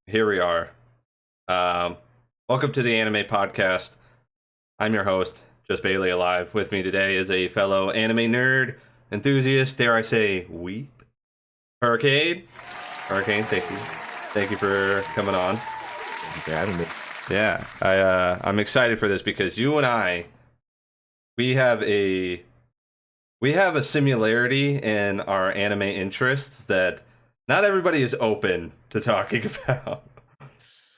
Here we are. Welcome to the Anime Podcast. I'm your host, Just Bailey Alive. With me today is a fellow anime nerd, enthusiast, dare I say, weep, Hurricane. Hurricane, thank you. Thank you for coming on. Thank you for having me. Yeah, I'm excited for this because you and I, we have a similarity in our anime interests that not everybody is open to talking about.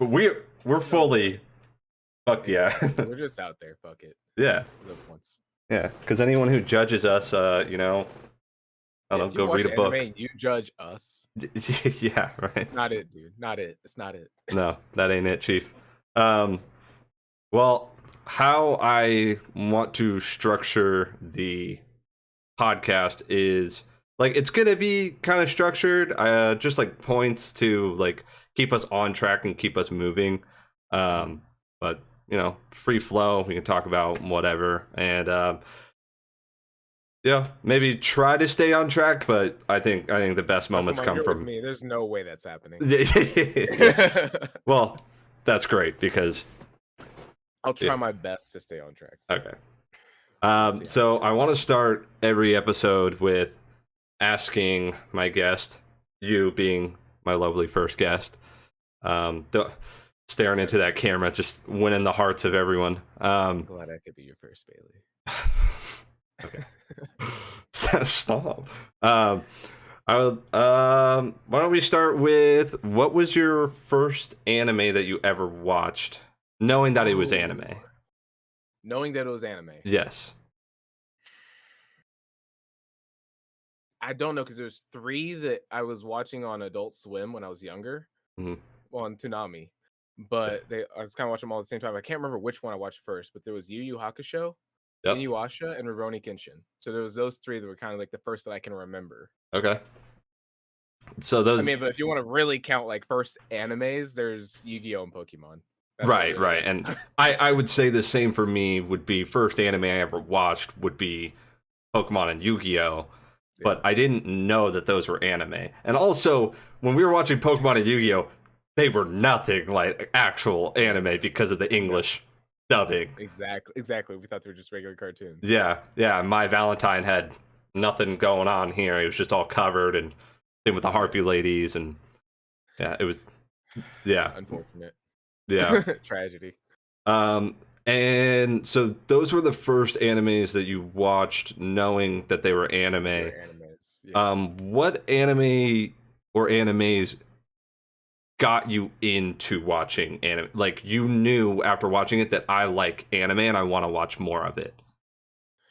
But we're fully, fuck yeah. We're just out there, fuck it. Yeah. Once. Yeah, because anyone who judges us, I don't know, go read a book. You judge us. Yeah, right. Not it, dude. Not it. It's not it. No, that ain't it, Chief. Well, how I want to structure the podcast is like it's gonna be kind of structured, just like points to like keep us on track and keep us moving. But you know, free flow. We can talk about whatever, and yeah, maybe try to stay on track. But I think the best moments come from me. There's no way that's happening. Well, that's great because I'll try my best to stay on track. Okay. So I want to start every episode with asking my guest, you being my lovely first guest, staring into that camera, just winning the hearts of everyone. I'm glad I could be your first, Bailey. Okay. Stop. Why don't we start with what was your first anime that you ever watched, knowing that it was anime? Knowing that it was anime. Yes. I don't know because there's 3 that I was watching on Adult Swim when I was younger, on Toonami. But I was kind of watching them all at the same time. I can't remember which one I watched first, but there was Yu Yu Hakusho, Inuyasha, and Rurouni Kenshin. So there was those 3 that were kind of like the first that I can remember. Okay. So those. I mean, but if you want to really count like first animes, there's Yu-Gi-Oh and Pokemon. That's right. And I would say the same for me would be first anime I ever watched would be Pokemon and Yu-Gi-Oh! But I didn't know that those were anime. And also, when we were watching Pokemon and Yu-Gi-Oh!, they were nothing like actual anime because of the English dubbing. Exactly. We thought they were just regular cartoons. Yeah. My Valentine had nothing going on here. It was just all covered, and same with the Harpy ladies, and yeah, it was, yeah. Unfortunate. Yeah. Tragedy. And so those were the first animes that you watched knowing that they were anime. Animes, yes. What anime or animes got you into watching anime? Like, you knew after watching it that I like anime and I want to watch more of it.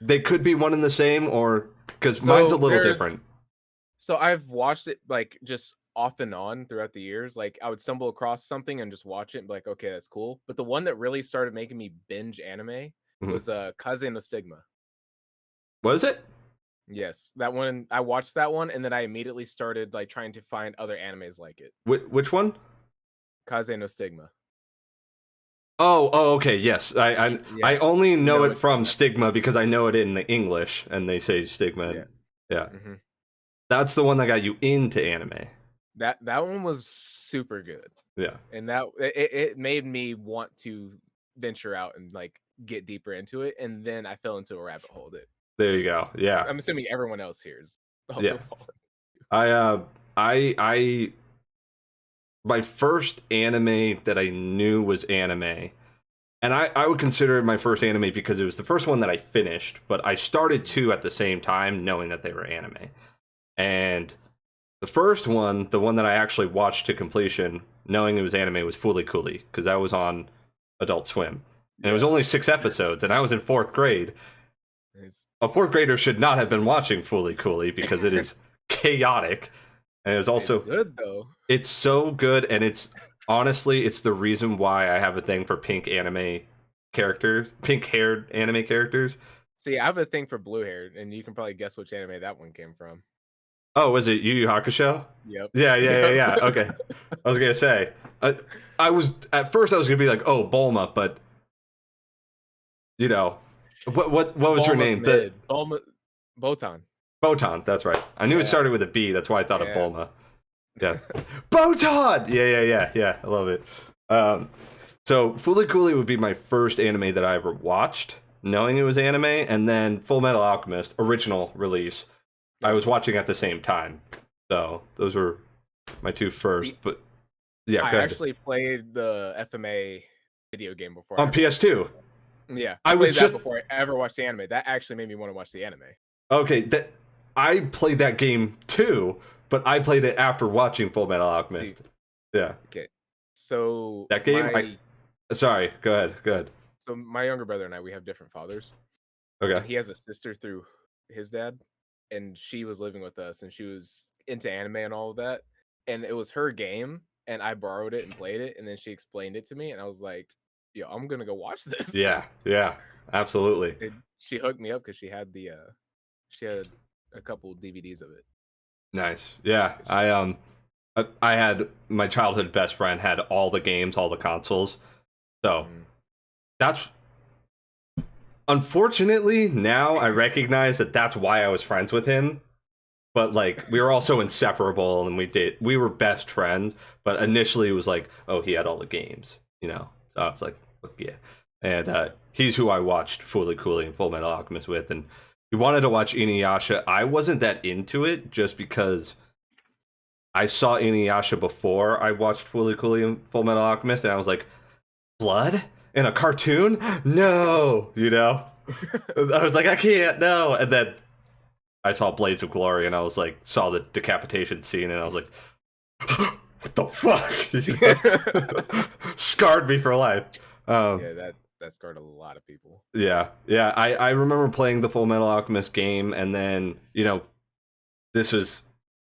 They could be one and the same, or because mine's a little different. So I've watched it like just off and on throughout the years. Like I would stumble across something and just watch it and be like, okay, that's cool. But the one that really started making me binge anime was Kaze no Stigma. Was it? Yes, that one. I watched that one, and then I immediately started like trying to find other animes like it. Which one? Kaze no Stigma. Oh, okay, yes. I only know it from Stigma because I know it in the English, and they say Stigma. Yeah. Mm-hmm. That's the one that got you into anime. That one was super good. Yeah. And that it made me want to venture out and like get deeper into it, and then I fell into a rabbit hole that. There you go. Yeah. I'm assuming everyone else here is also falling. I my first anime that I knew was anime, and I would consider it my first anime because it was the first one that I finished, but I started 2 at the same time knowing that they were anime. And the first one, the one that I actually watched to completion, knowing it was anime, was Fooly Cooly, because that was on Adult Swim. And it was only 6 episodes, and I was in 4th grade. A 4th grader should not have been watching Fooly Cooly because it is chaotic. And it's also good, though. It's so good, and it's honestly, it's the reason why I have a thing for pink-haired anime characters. See, I have a thing for blue hair, and you can probably guess which anime that one came from. Oh, was it Yu Yu Hakusho? Yep. Yeah. Okay. I was gonna say, I was at first I was gonna be like, oh, Bulma, but you know, what was her name? Bulma, Botan. Botan, that's right. I knew it started with a B. That's why I thought of Bulma. Yeah. Botan! Yeah. I love it. So Fooly Cooly would be my first anime that I ever watched, knowing it was anime, and then Full Metal Alchemist, original release, I was watching at the same time. So those were my two first. But yeah, I actually played the FMA video game before. On PS2? Yeah. I played that before I ever watched the anime. That actually made me want to watch the anime. Okay, I played that game too, but I played it after watching Full Metal Alchemist. Yeah. Okay. So that game, sorry, go ahead. So my younger brother and I, we have different fathers. Okay. And he has a sister through his dad, and she was living with us, and she was into anime and all of that. And it was her game, and I borrowed it and played it, and then she explained it to me, and I was like, "Yo, I'm gonna go watch this." Yeah, absolutely. And she hooked me up because she had a couple DVDs of it. Nice. Yeah, I had my childhood best friend had all the games, all the consoles. So that's unfortunately now I recognize that that's why I was friends with him. But like we were also inseparable, and we were best friends. But initially it was like, oh, he had all the games, you know. So I was like, yeah. And he's who I watched Fooly Cooly and Full Metal Alchemist with, and he wanted to watch Inuyasha. I wasn't that into it just because I saw Inuyasha before I watched Fooly Cooly and Full Metal Alchemist, and I was like, blood in a cartoon? No, you know. I was like, I can't, no. And then I saw Blades of Glory, and I was like, saw the decapitation scene, and I was like, what the fuck? You know? Scarred me for life. Yeah, that scarred a lot of people. Yeah. I remember playing the Full Metal Alchemist game, and then, you know, this was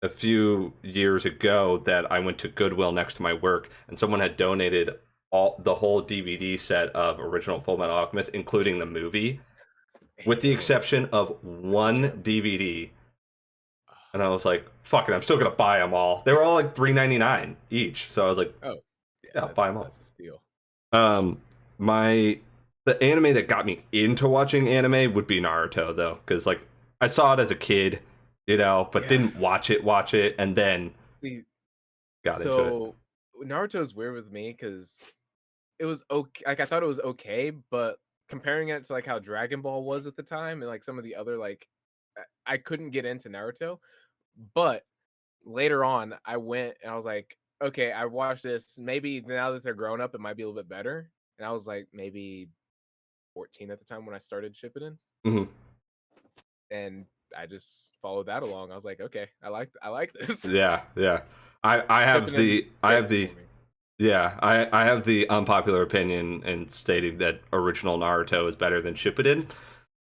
a few years ago that I went to Goodwill next to my work, and someone had donated the whole DVD set of original Full Metal Alchemist, including the movie, with the exception of one DVD. And I was like, fuck it, I'm still gonna buy them all. They were all like $3.99 each, so I was like, oh yeah, I'll buy them all. That's a steal. The anime that got me into watching anime would be Naruto, though, because like I saw it as a kid, you know, but didn't watch it, and then got into it. So Naruto's weird with me because it was okay. Like I thought it was okay, but comparing it to like how Dragon Ball was at the time, and like some of the other like, I couldn't get into Naruto. But later on, I went and I was like, okay, I watched this. Maybe now that they're grown up, it might be a little bit better. And I was like maybe 14 at the time when I started Shippuden. And I just followed that along. I was like, okay, I like this. Yeah. I have the unpopular opinion in stating that original Naruto is better than Shippuden.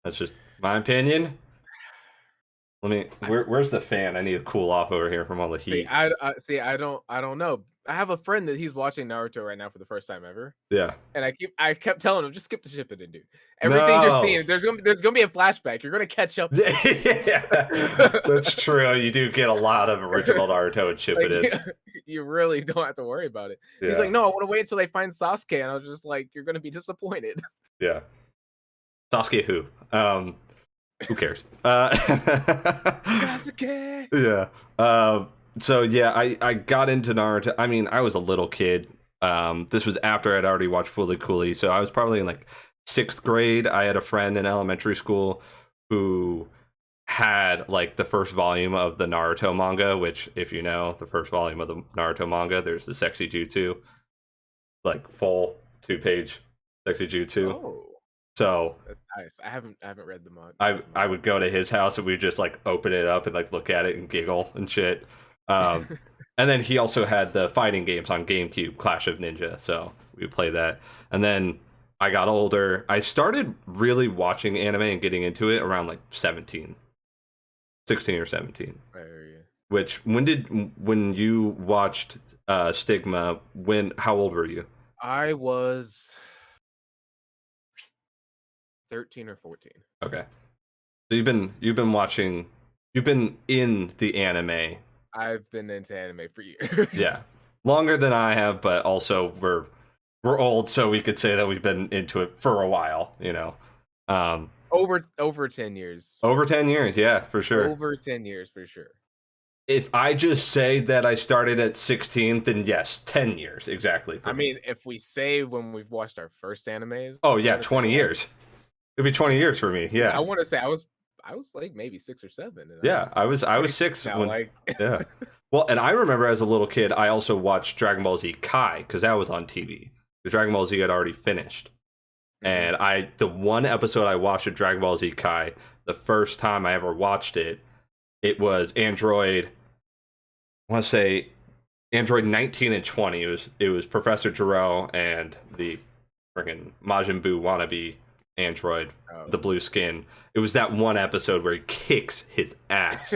That's just my opinion. Where's the fan? I need to cool off over here from all the heat. I don't know. I have a friend that he's watching Naruto right now for the first time ever. Yeah. And I kept telling him, just skip the Shippuden, dude. Everything you're seeing, there's gonna be a flashback. You're gonna catch up. Yeah, that's true. You do get a lot of original Naruto and Shippuden. Like, you really don't have to worry about it. Yeah. He's like, no, I want to wait until they find Sasuke, and I was just like, you're gonna be disappointed. Yeah. Sasuke who? Who cares? Sasuke. Yeah. So yeah, I got into Naruto. I mean, I was a little kid. This was after I'd already watched Fooly Cooly, so I was probably in like 6th grade. I had a friend in elementary school who had like the first volume of the Naruto manga, which, if you know, the first volume of the Naruto manga, there's the Sexy Jutsu, like full 2-page Sexy Jutsu. Oh. So that's nice. I haven't read the manga. I would go to his house and we'd just like open it up and like look at it and giggle and shit. And then he also had the fighting games on GameCube, Clash of Ninja, so we would play that. And then I got older. I started really watching anime and getting into it around like 16 or 17. I hear you. Which when you watched Stigma, how old were you? I was 13 or 14. Okay. So you've been in the anime. I've been into anime for years. Yeah. Longer than I have, but also we're old, so we could say that we've been into it for a while, you know. Over 10 years. Over 10 years, yeah, for sure. Over 10 years for sure. If I just say that I started at 16, then yes, 10 years exactly for I me. mean, if we say when we've watched our first animes, Oh I'm yeah, gonna say 20 years. It'd be 20 years for me. I Yeah. want to say I was like maybe 6 or 7, and Yeah, I was 6 now, when like yeah. Well, and I remember as a little kid, I also watched Dragon Ball Z Kai because that was on TV. The Dragon Ball Z had already finished. And the one episode I watched of Dragon Ball Z Kai, the first time I ever watched it, it was Android, I want to say Android 19 and 20. It was Professor Gero and the freaking Majin Buu wannabe android, the blue skin. It was that one episode where he kicks his ass.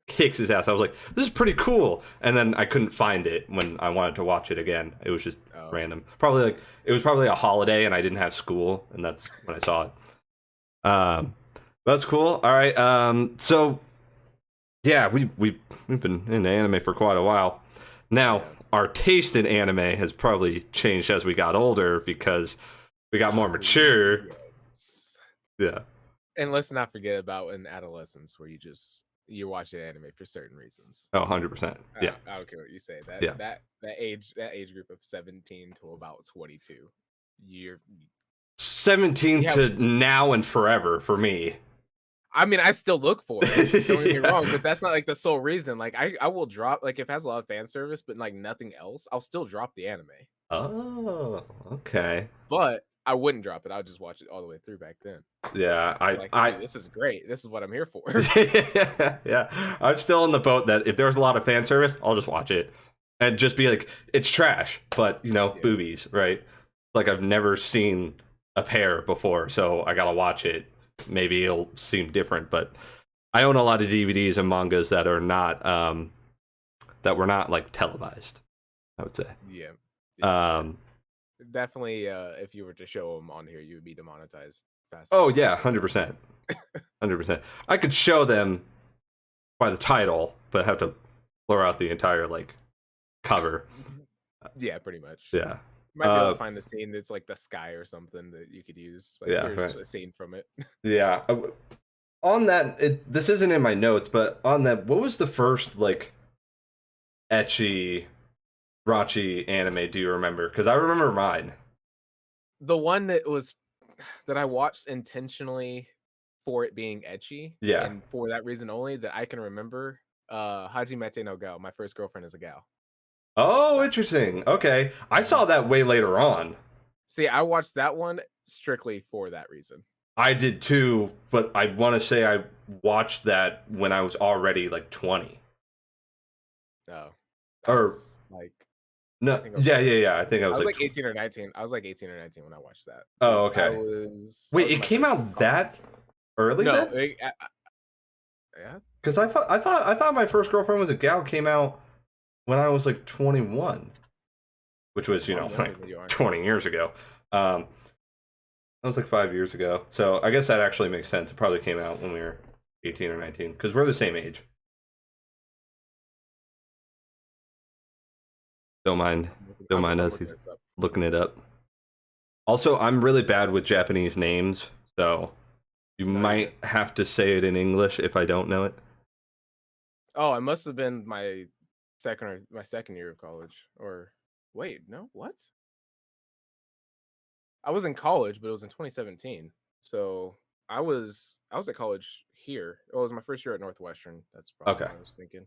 Kicks his ass. I was like, this is pretty cool. And then I couldn't find it when I wanted to watch it again. It was just random. It was probably a holiday and I didn't have school, and that's when I saw it. That's cool. All right. So yeah, we've been into anime for quite a while. Now, our taste in anime has probably changed as we got older because we got more mature. Yes. Yeah. And let's not forget about in adolescence where you're watching anime for certain reasons. Oh, 100%. Yeah. I don't care what you say. Yeah. That age group of 17 to about 22. You're 17 to now and forever for me. I mean, I still look for it. Don't get me wrong, but that's not like the sole reason. Like I will drop, like if it has a lot of fan service, but like nothing else, I'll still drop the anime. Oh, okay. But I wouldn't drop it. I would just watch it all the way through back then. Yeah, Hey, this is great. This is what I'm here for. Yeah, I'm still in the boat that if there's a lot of fan service, I'll just watch it and just be like, it's trash, but boobies, right? Like I've never seen a pair before, so I gotta watch it. Maybe it'll seem different, but I own a lot of DVDs and mangas that are not that were not like televised, I would say. Yeah. Definitely, if you were to show them on here, you would be demonetized fast. Oh yeah, 100%. 100%. I could show them by the title, but have to blur out the entire like cover. Yeah, pretty much. Yeah. Might be able to find a scene that's like the sky or something that you could use. Like, here's a scene from it. Yeah. On that, this isn't in my notes, but on that, what was the first like ecchi, raunchy anime? Do you remember? Because I remember mine. The one that I watched intentionally for it being ecchi, and for that reason only that I can remember, Hajimete no Gal. My first girlfriend is a gal. Oh, interesting. Okay. I saw that way later on. See, I watched that one strictly for that reason. I did too, but I want to say I watched that when I was already like 20. Oh. Or like no, yeah. I think I was like 18 or 19. I was like 18 or 19 when I watched that. Oh, okay. Wait, it came out that early? No, yeah. Because I thought my first girlfriend was a gal came out when I was like 21, which was like 20 years ago. That was like 5 years ago. So I guess that actually makes sense. It probably came out when we were 18 or 19 because we're the same age. Don't mind us. He's looking it up. Also, I'm really bad with Japanese names, so you might have to say it in English if I don't know it. Oh, it must have been my second year of college. Or wait, no, what? I was in college, but it was in 2017. So I was at college here. It was my first year at Northwestern. That's probably what I was thinking.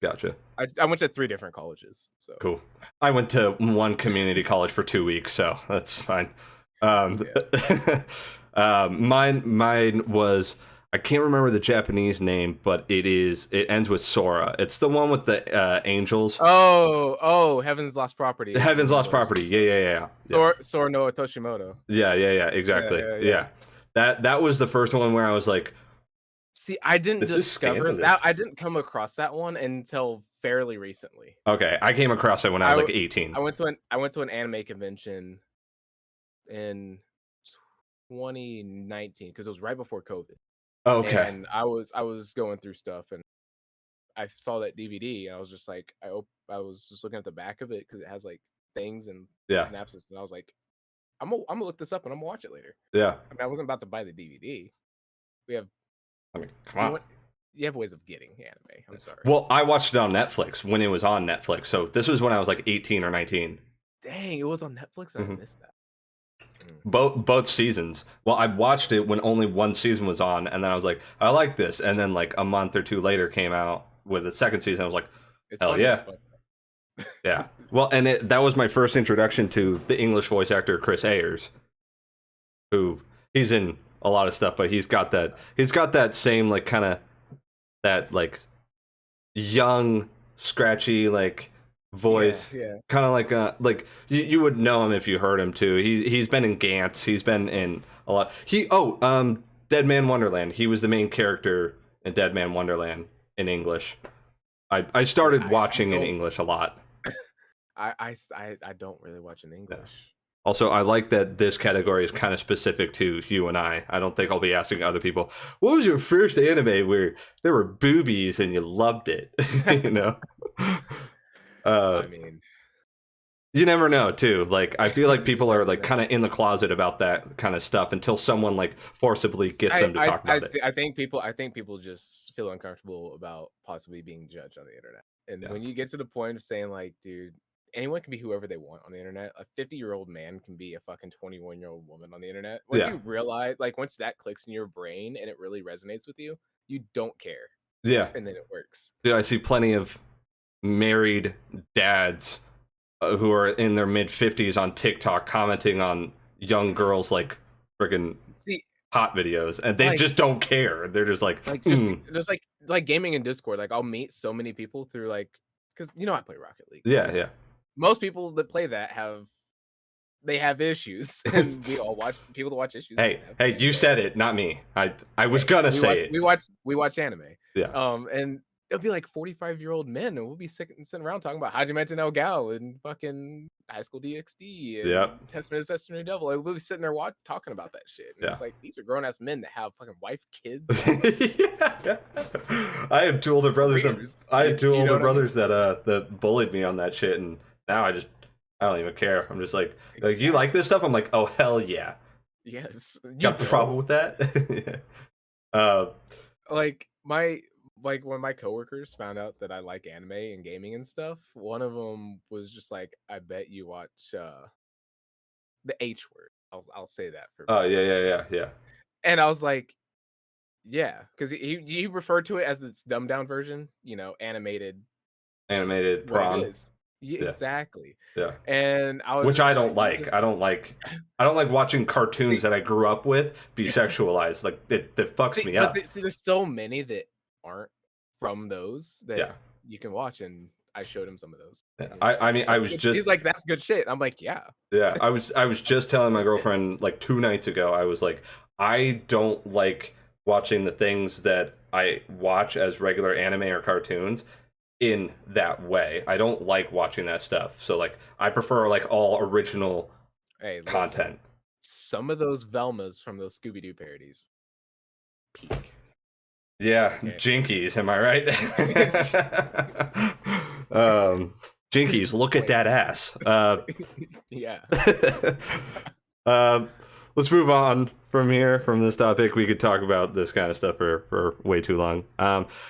Gotcha. I went to 3 different colleges. So cool. I went to one community college for 2 weeks, so that's fine. Mine was, I can't remember the Japanese name, but it ends with Sora. It's the one with the angels. Oh, Heaven's Lost Property. Heaven's Lost Property. Yeah. Sora no Otoshimoto. Yeah, exactly. Yeah. That was the first one where I was like, see, I didn't discover that. I didn't come across that one until fairly recently. Okay, I came across it when I was like 18. I went to an anime convention in 2019 because it was right before COVID. Oh, okay. And I was going through stuff and I saw that DVD and I was just like, I was just looking at the back of it because it has like things and synopsis, and I was like, I'm gonna look this up and I'm gonna watch it later. Yeah. I mean, I wasn't about to buy the DVD. We have. I mean, come on. You have ways of getting anime. I'm sorry. Well, I watched it on Netflix when it was on Netflix. So this was when I was like 18 or 19. Dang, it was on Netflix and I missed that. Both seasons. Well, I watched it when only one season was on, and then I was like, I like this. And then like a month or two later came out with the second season. I was like, hell yeah. Yeah. Well, and that was my first introduction to the English voice actor Chris Ayers, who he's in a lot of stuff, but he's got that same like kind of that like young, scratchy like voice, kind of like you would know him if you heard him too. He's been in Gantz, he's been in a lot. Dead Man Wonderland. He was the main character in Dead Man Wonderland in English. I started watching in English a lot. I don't really watch in English. Yeah. Also, I like that this category is kind of specific to you and I. I don't think I'll be asking other people, what was your first anime where there were boobies and you loved it? You know? I mean, you never know, too. Like, I feel like people are like kind of in the closet about that kind of stuff until someone like forcibly gets them to talk about it. I think people just feel uncomfortable about possibly being judged on the internet. And when you get to the point of saying like, dude, anyone can be whoever they want on the internet. A 50-year-old man can be a fucking 21-year-old woman on the internet. Once you realize, like, once that clicks in your brain and it really resonates with you, you don't care. Yeah. And then it works. Dude, I see plenty of married dads who are in their mid-50s on TikTok commenting on young girls like friggin' hot videos, and they just don't care. They're just like just like gaming in Discord. Like, I'll meet so many people through like, because I play Rocket League. Yeah. Most people that play that have issues, and people that watch issues. Hey, you said it, not me. I was gonna say it. We watch anime. Yeah. And it'll be like 45-year-old men, and we'll be sitting around talking about Hajime no Gao and fucking High School DxD and Testament of the New Devil. And we'll be sitting there talking about that shit. And it's like, these are grown ass men that have fucking wife, kids. Yeah. I have two older brothers. That bullied me on that shit, and now I don't even care. I'm just like you like this stuff? I'm like, oh hell yeah. Yes. You got a problem with that? When my coworkers found out that I like anime and gaming and stuff, one of them was just like, I bet you watch the H word. I'll say that for oh yeah. And I was like, yeah, because he referred to it as this dumbed down version, animated prawn. Yeah, exactly. Yeah. And which I don't like. I don't like watching cartoons that I grew up with be sexualized. Like that fucks me up. There's so many that aren't from those that you can watch, and I showed him some of those. Yeah. He's like, that's good shit. I'm like, yeah. Yeah. I was just telling my girlfriend like 2 nights ago, I was like, I don't like watching the things that I watch as regular anime or cartoons in that way. I don't like watching that stuff. So like I prefer like all original content. Some of those Velmas from those Scooby-Doo parodies peak. Yeah, okay. Jinkies, am I right? Jinkies, look at that ass. Yeah. Let's move on from this topic. We could talk about this kind of stuff for way too long.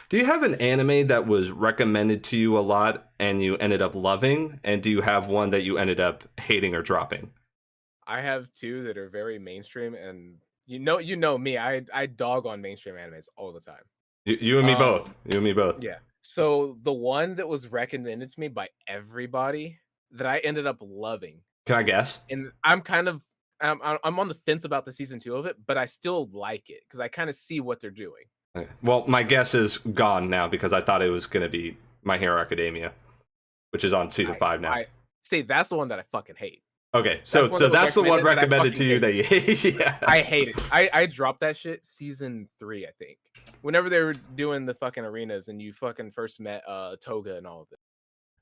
Do you have an anime that was recommended to you a lot and you ended up loving? And do you have one that you ended up hating or dropping? I have 2 that are very mainstream, and you know me. I dog on mainstream animes all the time. You and me both. You and me both. Yeah. So the one that was recommended to me by everybody that I ended up loving. Can I guess? And I'm on the fence about the season 2 of it, but I still like it because I kind of see what they're doing. Okay. Well, my guess is gone now because I thought it was going to be My Hero Academia, which is on season 5 now. That's the one that I fucking hate. Okay, so that's the one recommended to you that you hate. Yeah. I hate it. I dropped that shit season 3, I think. Whenever they were doing the fucking arenas and you fucking first met Toga and all of it.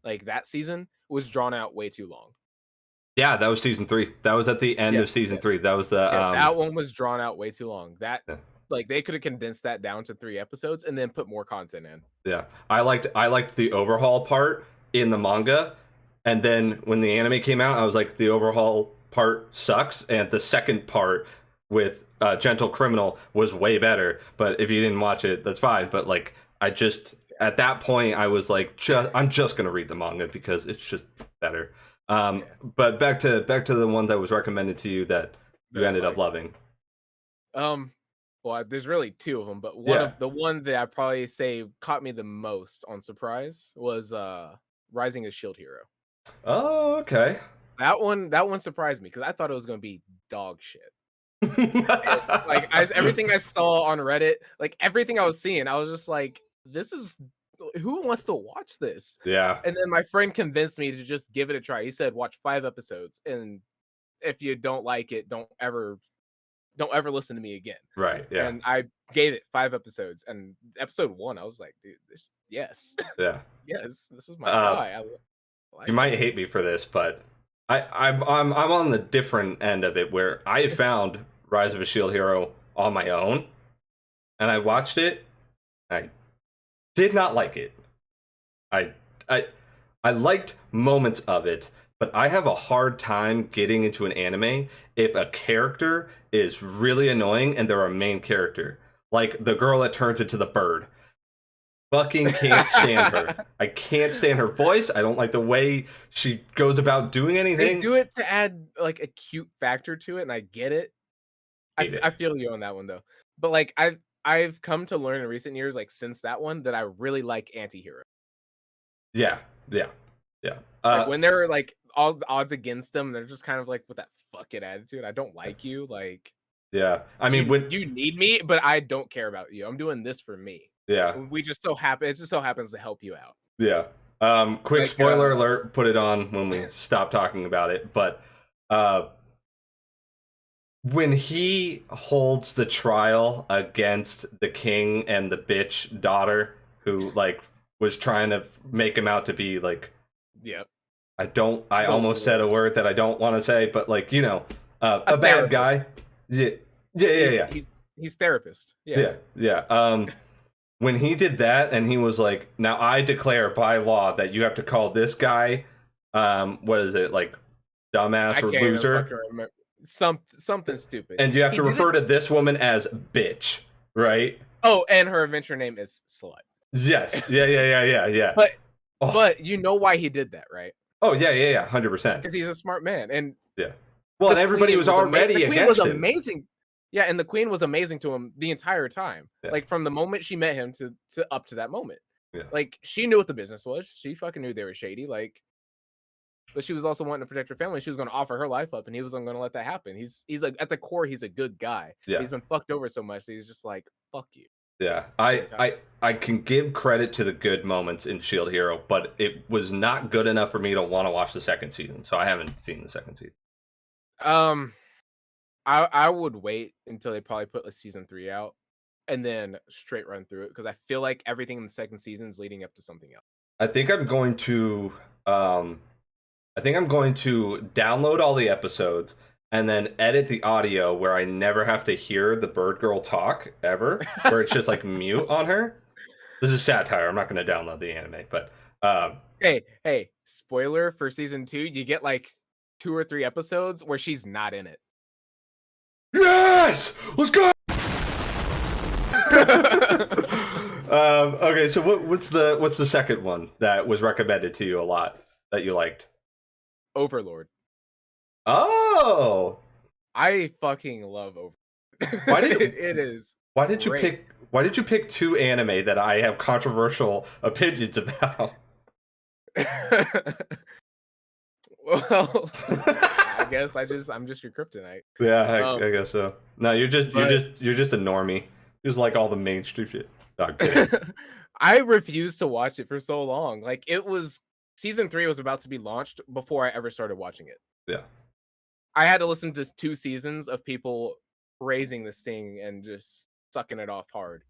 Like that season was drawn out way too long. Yeah, that was season 3. That was at the end of season 3. That was the that one was drawn out way too long. That like they could have condensed that down to 3 episodes and then put more content in. Yeah. I liked the overhaul part in the manga. And then when the anime came out, I was like, the overhaul part sucks. And the second part with Gentle Criminal was way better. But if you didn't watch it, that's fine. But like, I just at that point I was like, I'm just gonna read the manga because it's just better. But back to the one that was recommended to you that you ended up loving. Well, there's really two of them, but one that I probably say caught me the most on surprise was Rising as Shield Hero. Oh, okay. That one surprised me because I thought it was gonna be dog shit. Like everything I saw on Reddit, like everything I was seeing, I was just like, this is who wants to watch this? Yeah. And then my friend convinced me to just give it a try. He said, watch 5 episodes, and if you don't like it, don't ever listen to me again. Right. Yeah. And I gave it 5 episodes, and episode 1, I was like, dude, yes. Yeah. Yes, this is my guy. You might hate me for this, but I'm on the different end of it where I found Rise of a Shield Hero on my own, and I watched it. I did not like it. I liked moments of it, but I have a hard time getting into an anime if a character is really annoying and they're a main character. Like the girl that turns into the bird. Fucking can't stand her. I can't stand her voice. I don't like the way she goes about doing anything. They do it to add like a cute factor to it, and I get it. I feel you on that one though. But like I've come to learn in recent years, like since that one, that I really like anti-hero. Yeah. Like when they're like all odds against them, they're just kind of like with that fuck it attitude. I don't like you. Like, yeah. I mean, when you need me, but I don't care about you. I'm doing this for me. Yeah. It just so happens to help you out. Yeah. Quick spoiler alert, put it on when we stop talking about it. But when he holds the trial against the king and the bitch daughter who like was trying to make him out to be like, yep. I almost said a word that I don't want to say, but like, you know, a bad guy. Yeah. He's therapist. Yeah. When he did that and he was like, now I declare by law that you have to call this guy, what is it, like dumbass or loser? Something stupid. And you have to refer to this woman as bitch, right? Oh, and her adventure name is Slut. Yes. Yeah. But you know why he did that, right? Oh, yeah. 100%. Because he's a smart man. And yeah. Well, and everybody was already against him. Amazing. Yeah, and the queen was amazing to him the entire time. Yeah. Like from the moment she met him to up to that moment. Yeah. Like she knew what the business was. She fucking knew they were shady. Like, but she was also wanting to protect her family. She was going to offer her life up, and he wasn't going to let that happen. He's like at the core, he's a good guy. Yeah. He's been fucked over so much that he's just like, fuck you. Yeah. I can give credit to the good moments in Shield Hero, but it was not good enough for me to want to watch the second season. So I haven't seen the second season. I would wait until they probably put a season 3 out and then straight run through it because I feel like everything in the second season is leading up to something else. I think I'm going to download all the episodes and then edit the audio where I never have to hear the bird girl talk ever, where it's just like mute on her. This is satire. I'm not going to download the anime, but hey, spoiler for season 2, you get like 2 or 3 episodes where she's not in it. Yes! Let's go! Okay, so what's the second one that was recommended to you a lot that you liked? Overlord. Oh! I fucking love Overlord. Why did it is? Why did you pick 2 anime that I have controversial opinions about? Well, I guess I'm just your kryptonite. Yeah, I guess so. No, you're just a normie. Just like all the mainstream shit. I refused to watch it for so long. Like it was season 3 was about to be launched before I ever started watching it. Yeah. I had to listen to 2 seasons of people raising this thing and just sucking it off hard.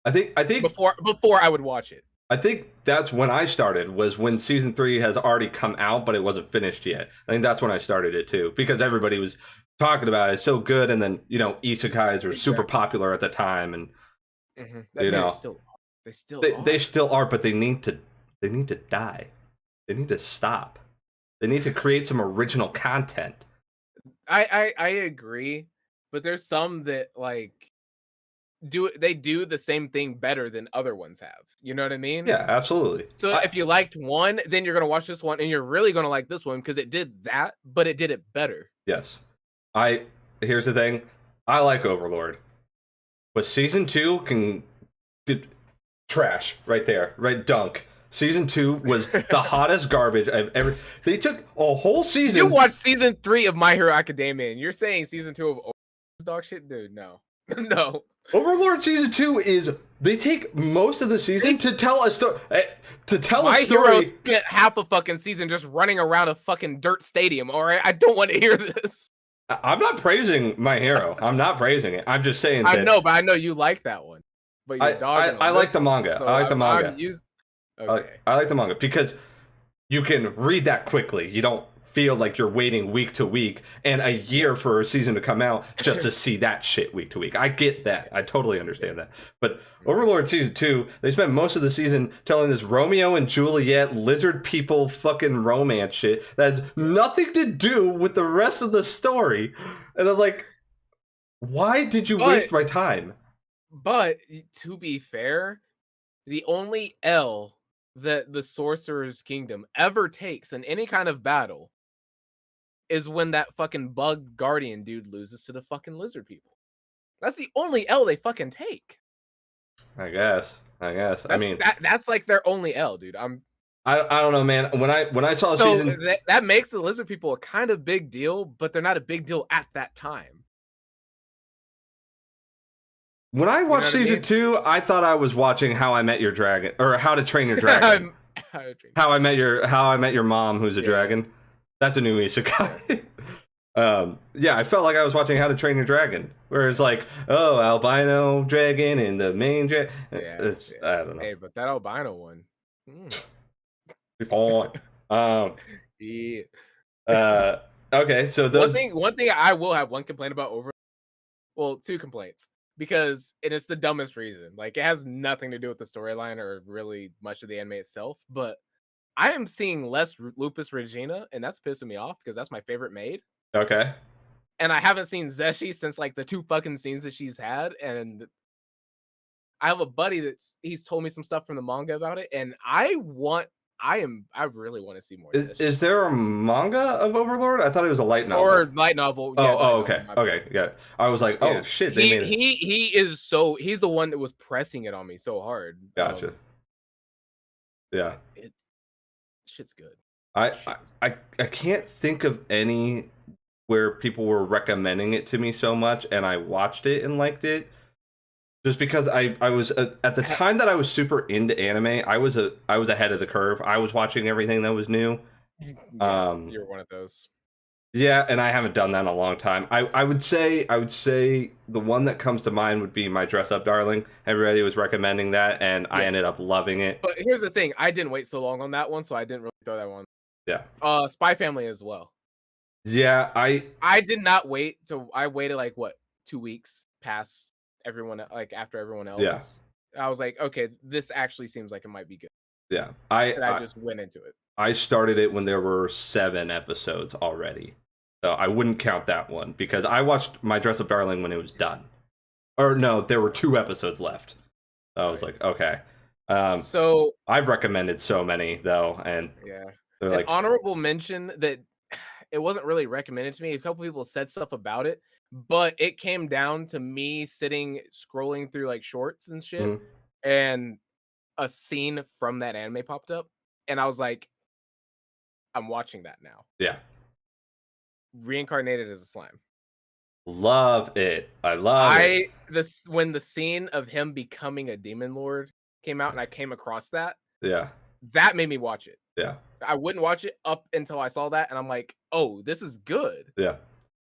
I think before I would watch it. I think that's when I started, was when season 3 has already come out, but it wasn't finished yet. I think that's when I started it too, because everybody was talking about it. It's so good, and then isekais were super popular at the time, and they still are, but they need to die. They need to stop. They need to create some original content. I agree, but there's some that like do the same thing better than other ones have. You know what I mean? Yeah, absolutely. So if you liked one, then you're gonna watch this one, and you're really gonna like this one because it did that, but it did it better. Yes. Here's the thing. I like Overlord, but season 2 can get trash right there, right? Dunk. Season 2 was the hottest garbage I've ever. They took a whole season. You watched season 3 of My Hero Academia, and you're saying season 2 of Overlord is dog shit, dude? No, no. Overlord season 2 is they take most of the season to tell a story. My hero spent half a fucking season just running around a fucking dirt stadium. All right, I don't want to hear this. I'm not praising My Hero. I'm not praising it. I'm just saying. I know, but I know you like that one. But I like the manga. So I like the manga. Okay. I like the manga because you can read that quickly. You don't feel like you're waiting week to week and a year for a season to come out just to see that shit week to week. I get that. I totally understand that. But Overlord season 2, they spent most of the season telling this Romeo and Juliet lizard people fucking romance shit that has nothing to do with the rest of the story. And I'm like, why did you waste my time? But to be fair, the only L that the Sorcerer's Kingdom ever takes in any kind of battle is when that fucking bug guardian dude loses to the fucking lizard people. That's the only L they fucking take. I guess. That's like their only L, dude. I don't know, man. When I saw season that makes the lizard people a kind of big deal, but they're not a big deal at that time. When I watched season 2, I thought I was watching How I Met Your Dragon or How to Train Your Dragon. How I Met Your Mom, who's a dragon. That's a new isekai. Yeah, I felt like I was watching How to Train Your Dragon, where it's like, oh, albino dragon and the main dragon. I don't know. Hey, but that albino one. Fine. Yeah. Okay, so those one thing I will have one complaint about well, 2 complaints. Because it's the dumbest reason. Like, it has nothing to do with the storyline or really much of the anime itself. But I am seeing less Lupus Regina, and that's pissing me off because that's my favorite maid. Okay. And I haven't seen Zeshi since like the 2 fucking scenes that she's had. And I have a buddy he's told me some stuff from the manga about it, and I really want to see more. Is there a manga of Overlord? I thought it was a light novel. Or light novel. Yeah, okay, yeah. I was like, oh shit, they made it. He's the one that was pressing it on me so hard. Gotcha. Yeah. Shit's good. I can't think of any where people were recommending it to me so much, and I watched it and liked it. Just because I was at the time that I was super into anime, I was ahead of the curve. I was watching everything that was new. Yeah, you're one of those. Yeah, and I haven't done that in a long time. I would say the one that comes to mind would be My Dress Up Darling. Everybody was recommending that, and I ended up loving it. But here's the thing: I didn't wait so long on that one, so I didn't really throw that one. Yeah. Spy Family as well. Yeah, I did not wait I waited like 2 weeks past everyone, like after everyone else. Yeah. I was like, okay, this actually seems like it might be good. Yeah. I just went into it. I started it when there were 7 episodes already. So I wouldn't count that one because I watched My Dress Up Darling when it was done. Or no, there were 2 episodes left. So I was like, okay. So I've recommended so many though, and they're like honorable mention that it wasn't really recommended to me. A couple people said stuff about it, but it came down to me scrolling through like shorts and shit, and a scene from that anime popped up, and I was like, I'm watching that now. Yeah. Reincarnated as a slime. Love it. I love it. When the scene of him becoming a demon lord came out and I came across that, that made me watch it. Yeah. I wouldn't watch it up until I saw that, and I'm like, oh, this is good. Yeah.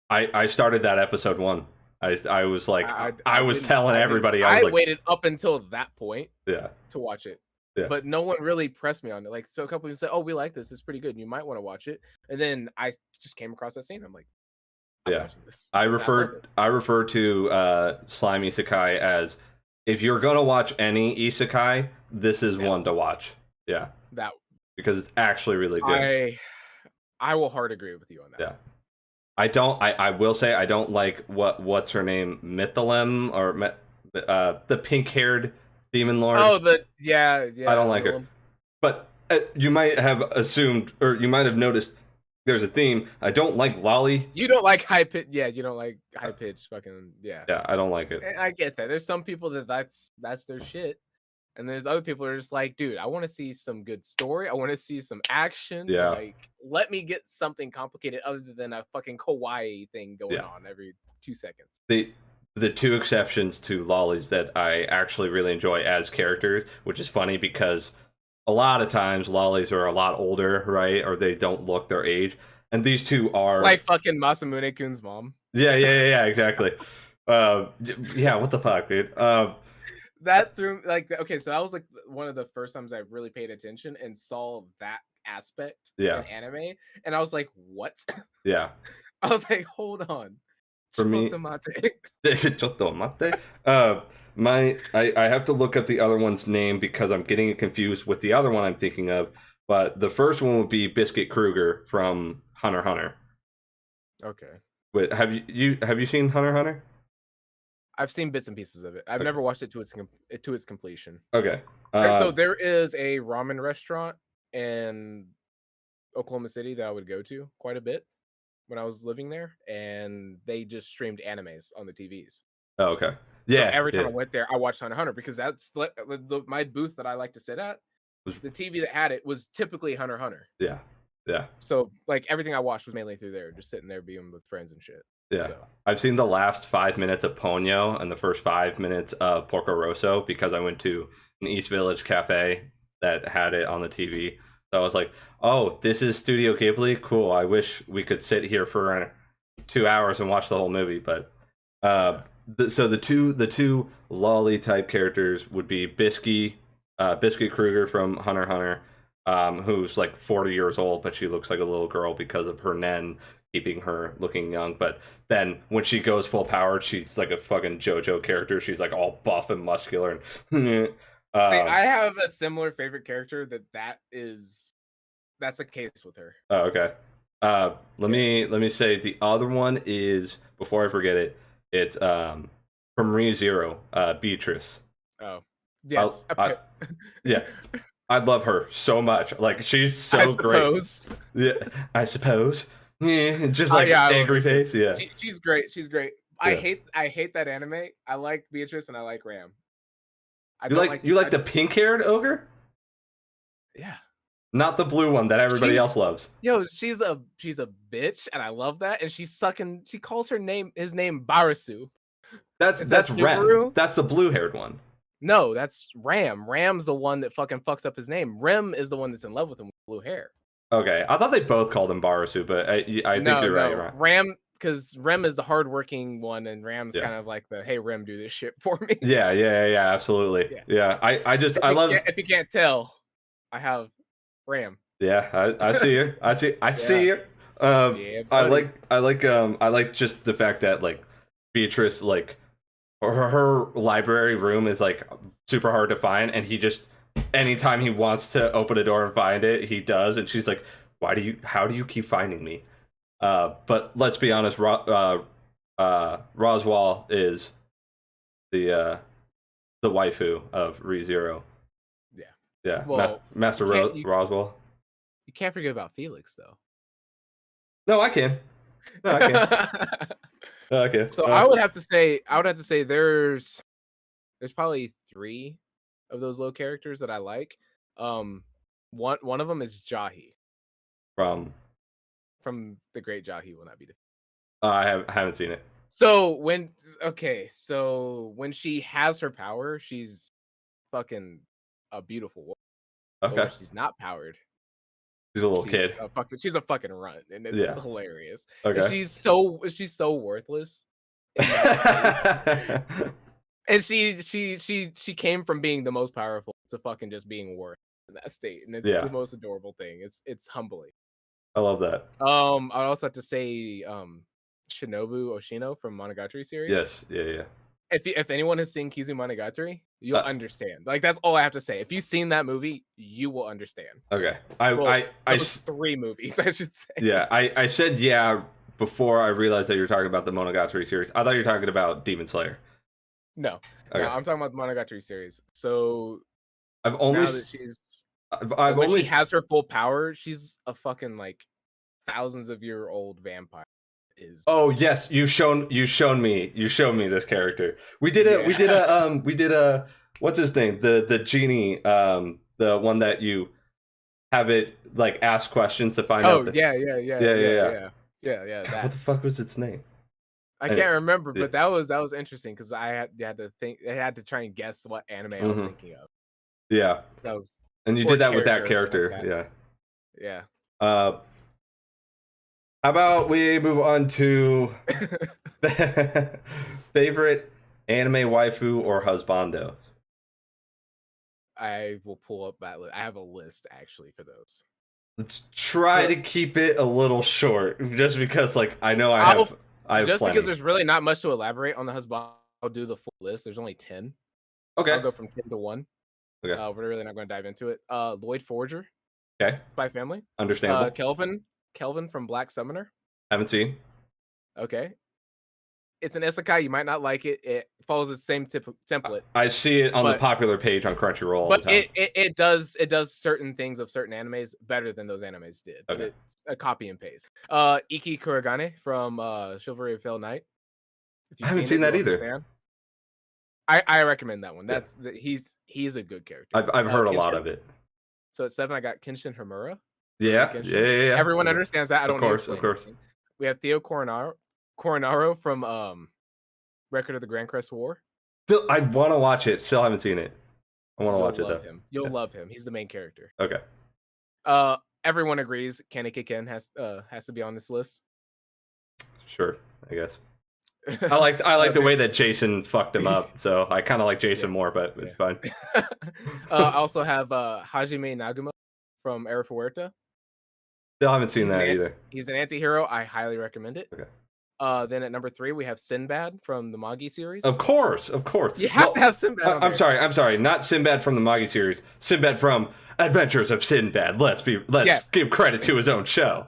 I started that episode 1. I was like, I was telling everybody. I waited up until that point to watch it. Yeah. But no one really pressed me on it. Like, so a couple people said, oh, we like this. It's pretty good. You might want to watch it. And then I just came across that scene. I'm like, I'm watching this. I refer to Slime Isekai as, if you're going to watch any Isekai, this is one to watch. Yeah. Because it's actually really good. I will hard agree with you on that. Yeah. I will say I don't like what's her name, Mythalem, or the pink haired demon lord. Oh, yeah, I don't like her. Milim. But you might have assumed, or you might have noticed, there's a theme. I don't like Lolly. You don't like high pitch. Yeah, you don't like high pitched fucking. Yeah. Yeah, I don't like it. I get that. There's some people that's their shit. And there's other people that are just like, dude, I want to see some good story. I want to see some action. Yeah. Like, let me get something complicated other than a fucking kawaii thing going on every 2 seconds. The two exceptions to lollies that I actually really enjoy as characters, which is funny because a lot of times lollies are a lot older, right? Or they don't look their age. And these two are like fucking Masamune Kun's mom. Yeah, exactly. Yeah, what the fuck, dude? That threw like okay, so that was like one of the first times I really paid attention and saw that aspect in anime, and I was like, "What?" Yeah, I was like, "Hold on." For me, Chotomate. I have to look up the other one's name because I'm getting it confused with the other one I'm thinking of. But the first one would be Biscuit Kruger from Hunter x Hunter. Okay. Wait, have you seen Hunter x Hunter? I've seen bits and pieces of it. I've never watched it to its completion. Okay. So there is a ramen restaurant in Oklahoma City that I would go to quite a bit when I was living there, and they just streamed animes on the TVs. Oh, okay. Yeah. So every time I went there, I watched Hunter x Hunter because that's my booth that I like to sit at. The TV that had it was typically Hunter x Hunter. Yeah. Yeah. So like everything I watched was mainly through there, just sitting there being with friends and shit. Yeah. So. I've seen the last 5 minutes of Ponyo and the first 5 minutes of Porco Rosso because I went to an East Village cafe that had it on the TV. So I was like, oh, this is Studio Ghibli? Cool. I wish we could sit here for 2 hours and watch the whole movie. But so the two lolly type characters would be Biscuit Kruger from Hunter x Hunter, who's like 40 years old, but she looks like a little girl because of her nen keeping her looking young. But then when she goes full power, she's like a fucking JoJo character. She's like all buff and muscular. And See, I have a similar favorite character that's the case with her. Oh, okay. Let me say the other one is, before I forget it, it's from ReZero, Beatrice. Oh. Yes. Yeah. I love her so much. Like she's so great. Yeah, I suppose. Yeah, just like angry face. Yeah. She's great. She's great. Yeah. I hate that anime. I like Beatrice and I like Ram. You like the pink-haired ogre? Yeah. Not the blue one that everybody else loves. Yo, she's a bitch, and I love that. And she calls his name Barasu. That's Rem. That's the blue-haired one. No, that's Ram. Ram's the one that fucking fucks up his name. Rem is the one that's in love with him with blue hair. Okay, I thought they both called him Barasu, but I think you're right. Ram, because Rem is the hardworking one, and Ram's kind of like the hey Rem, do this shit for me. Yeah, absolutely. Yeah, I love. If you can't tell, I have Ram. Yeah, I see you. I see you. I like just the fact that like Beatrice, like her library room is like super hard to find, and he just anytime he wants to open a door and find it, he does, and she's like, how do you keep finding me? But let's be honest, Roswell is the waifu of ReZero. Yeah, well, Master Roswell. You can't forget about Felix, though. No, I can. Okay. So I would have to say there's probably 3 of those low characters that I like. One of them is Jahi. From the Great Jahi Will Not Be Defeated. I haven't seen it. So when she has her power, she's fucking a beautiful woman. Okay. But when she's not powered, she's a little kid. She's a fucking runt, and it's hilarious. Okay. And she's so worthless. And she came from being the most powerful to fucking just being worth in that state, and it's the most adorable thing. It's humbling. I love that. I'd also have to say Shinobu Oshino from Monogatari series. Yes, yeah. If anyone has seen Kizu Monogatari, you'll understand. Like that's all I have to say. If you've seen that movie, you will understand. Okay. I 3 movies, I should say. Yeah, I said before I realized that you were talking about the Monogatari series. I thought you were talking about Demon Slayer. No, Okay. I'm talking about the Monogatari series. So I've only now that she's I've when she only has her full power, she's a fucking like thousands of year old vampire. Oh yes, you've shown me this character. We did a what's his name? The genie, the one that you have it like ask questions to find out. Yeah. God, That what the fuck was its name? I can't remember, Yeah. but that was interesting because I had to think. I had to try and guess what anime I was thinking of. Yeah, That was and you poor did that with that character character. like Yeah. Yeah. How about we move on to favorite anime waifu or husbando? I will pull up that list. I have a list actually for those. Let's try to keep it a little short, just because, like, I know I have just plenty. because there's really not much to elaborate on the husband. I'll do the full list. There's only 10. Okay. I'll go from 10 to 1. Okay. We're really not going to dive into it. Lloyd Forger. Okay. Spy Family. Understandable. Kelvin from Black Summoner. Haven't seen. Okay. It's an isekai. You might not like it. It follows the same template. I see it on the popular page on Crunchyroll all the time. It does certain things of certain animes better than those animes did. But it's a copy and paste. Iki Kuragane from Chivalry of Fail Knight. I haven't seen that either. Understand. I recommend that one. He's a good character. I've heard a lot of it. So at 7, I got Kenshin Himura. Yeah. Everyone understands that. I don't know. Of course. We have Theo Coronaro from Record of the Grand Crest War. Still, I want to watch it. Still haven't seen it. I want to watch it though. You'll love him. He's the main character. Okay. Everyone agrees Kaneki Ken has to be on this list. Sure, I guess. I like the way that Jason fucked him up, so I kind of like Jason more, but it's fine. I also have Hajime Naguma from Era Fuerte. Still haven't seen that either. He's an anti-hero. I highly recommend it. Okay. Then at number 3, we have Sinbad from the Magi series. Of course. You have to have Sinbad. I'm sorry, not Sinbad from the Magi series. Sinbad from Adventures of Sinbad. Let's give credit to his own show.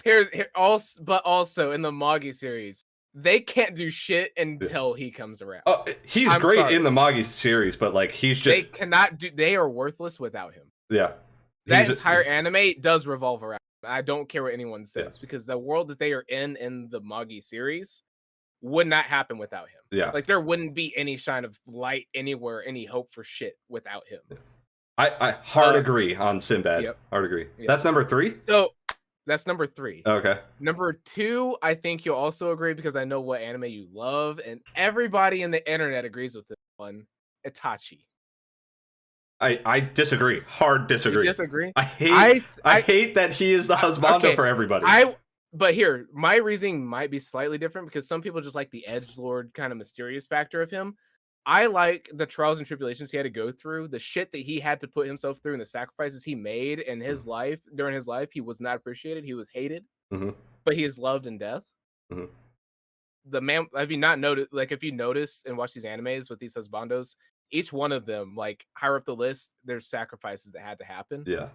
But also in the Magi series, they can't do shit until he comes around. He's great in the Magi series, but like they cannot do. They are worthless without him. Yeah, that entire anime does revolve around. I don't care what anyone says because the world that they are in the Magi series would not happen without him. Yeah, like there wouldn't be any shine of light anywhere, any hope for shit without him. I hard agree on Sinbad. Yep. Hard agree. Yep. That's number 3. So that's number 3. Okay. Number 2, I think you'll also agree because I know what anime you love, and everybody in the internet agrees with this one. Itachi. I disagree. Hard disagree. You disagree? I hate that he is the husbando for everybody. But here, my reasoning might be slightly different because some people just like the edgelord kind of mysterious factor of him. I like the trials and tribulations he had to go through, the shit that he had to put himself through, and the sacrifices he made in his life. During his life, he was not appreciated. He was hated, but he is loved in death. The man, if you notice and watch these animes with these husbandos, each one of them, like higher up the list, there's sacrifices that had to happen. Yeah.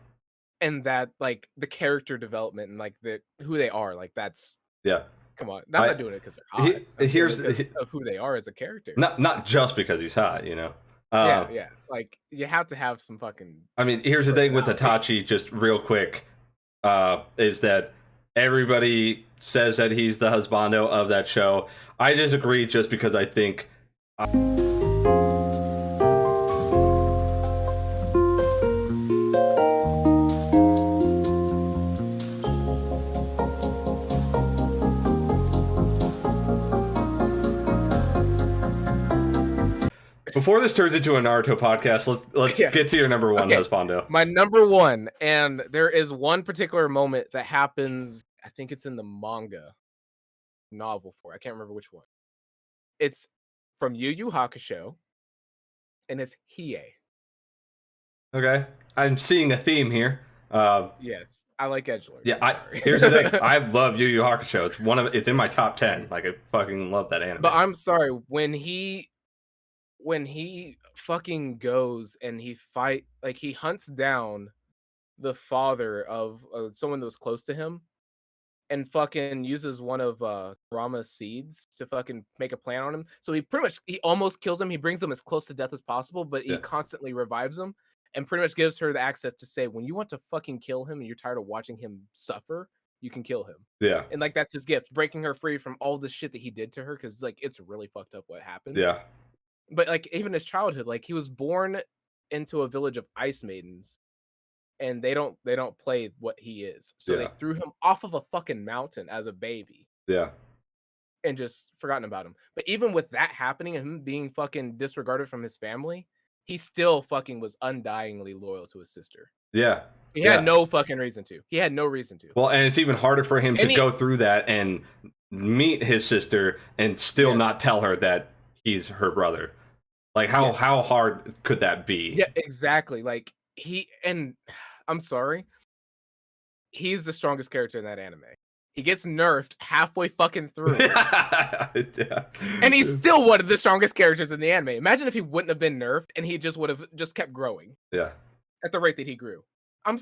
And that, like, the character development and like who they are, like that's Come on, I'm not doing it because they're hot. Here's of who they are as a character. Not just because he's hot, you know. Yeah. Like you have to have some fucking. I mean, here's the thing with Itachi, just real quick, is that everybody says that he's the husbando of that show. I disagree, just because I think. Before this turns into a Naruto podcast, let's get to your number 1 husbando. My number 1, and there is one particular moment that happens. I think it's in the manga novel I can't remember which one. It's from Yu Yu Hakusho, and it's Hiei. Okay, I'm seeing a theme here. Yes, I like edgelords. Yeah, here's the thing. I love Yu Yu Hakusho. It's in my top 10. Like I fucking love that anime. But I'm sorry, when he fucking goes and he hunts down the father of someone that was close to him, and fucking uses one of Rama's seeds to fucking make a plan on him. So he almost kills him. He brings him as close to death as possible, but he constantly revives him and pretty much gives her the access to say, when you want to fucking kill him and you're tired of watching him suffer, you can kill him. Yeah. And like that's his gift, breaking her free from all the shit that he did to her, because like it's really fucked up what happened. Yeah. But like even his childhood, like he was born into a village of ice maidens, and they don't play what he is. So they threw him off of a fucking mountain as a baby. Yeah. And just forgotten about him. But even with that happening and him being fucking disregarded from his family, he still fucking was undyingly loyal to his sister. Yeah. He had no fucking reason to. He had no reason to. Well, and it's even harder for him to go through that and meet his sister and still not tell her that he's her brother. Like how hard could that be? Yeah, exactly. Like I'm sorry, he's the strongest character in that anime. He gets nerfed halfway fucking through. And he's still one of the strongest characters in the anime. Imagine if he wouldn't have been nerfed and he just would have just kept growing. Yeah. At the rate that he grew. I'm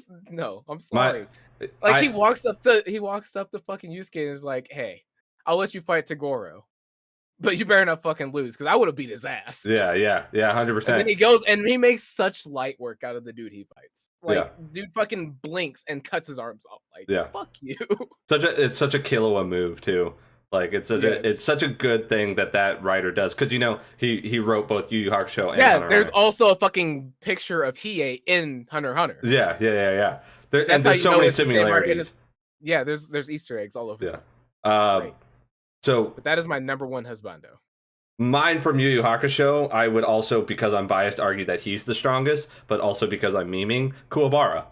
sorry. He walks up to fucking Yusuke and is like, "Hey, I'll let you fight Toguro, but you better not fucking lose, because I would have beat his ass." Yeah, 100%. And then he goes and he makes such light work out of the dude he fights. Like, dude fucking blinks and cuts his arms off. Like, fuck you. It's such a Killua move too. Like it's such a good thing that writer does, because he wrote both Yu Yu Hakusho and Hunter there's Hunter. also a fucking picture of Hiei in Hunter Hunter. Yeah. There's so many similarities. There's Easter eggs all over. Yeah. But that is my number one husbando. Mine from Yu Yu Hakusho, I would also, because I'm biased, argue that he's the strongest, but also because I'm memeing Kuwabara.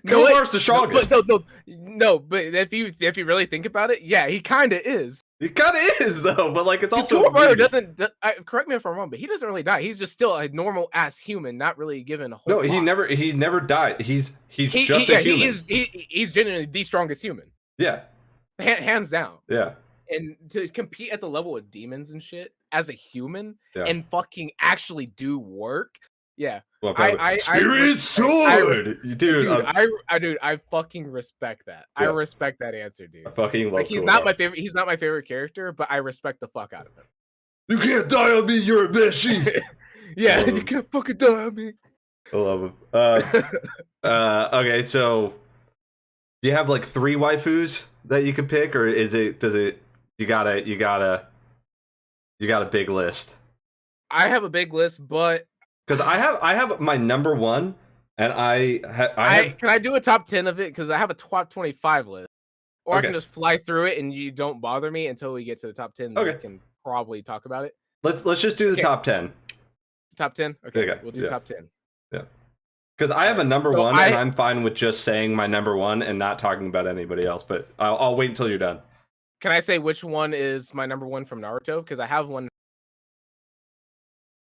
Kuwabara's the strongest. No, but if you really think about it, yeah, he kind of is. He kind of is though, but like it's also Kuwabara doesn't. Correct me if I'm wrong, but he doesn't really die. He's just still a normal ass human, not really given a whole. No, he never died. He's just a human. He's genuinely the strongest human. Yeah, hands down. Yeah. And to compete at the level of demons and shit as a human and fucking actually do work. Yeah. Well, Spirit Sword, dude. I fucking respect that. I respect that answer, dude. I fucking love. He's not my favorite. He's not my favorite character, but I respect the fuck out of him. You can't die on me, you're a Beshi. You can't fucking die on me. I love him. Okay, so do you have like 3 waifus that you could pick, or you got a big list? I have a big list, but because I have my number 1, and can I do a top 10 of it, because I have a top 25 list, or I can just fly through it and you don't bother me until we get to the top 10. Okay, we can probably talk about it. Let's just do the top 10. Top 10. Okay, we'll do top 10. Yeah, because I have a number 1, and I'm fine with just saying my number 1 and not talking about anybody else. But I'll wait until you're done. Can I say which one is my number 1 from Naruto? Because I have one,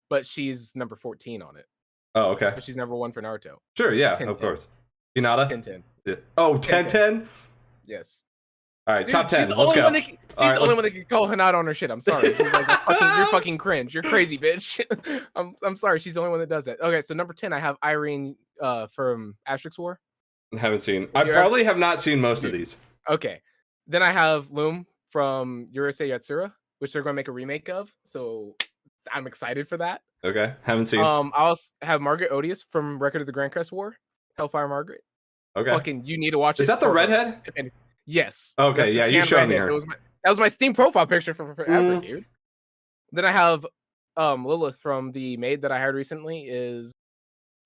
but she's number 14 on it. Oh, okay. But she's number 1 for Naruto. Sure, yeah, 10, of course. Hinata? 10-10. Yeah. Oh, 10-10? Yes. All right, top 10. She's the only one that can call Hinata on her shit. I'm sorry. She's like, you're fucking cringe. You're crazy, bitch. I'm sorry. She's the only one that does that. Okay, so number 10, I have Irene from Asterix War. Haven't seen. I probably have not seen most of these. Okay. Then I have Loom from Urusei Yatsura, which they're going to make a remake of. So I'm excited for that. Okay. Haven't seen. I also have Margaret Odious from Record of the Grand Crest War. Hellfire Margaret. Okay. Fucking, you need to watch it. Is that the redhead? Yes. Okay, yeah, you showed me her. That was my Steam profile picture for forever, dude. Then I have Lilith from the maid that I hired recently is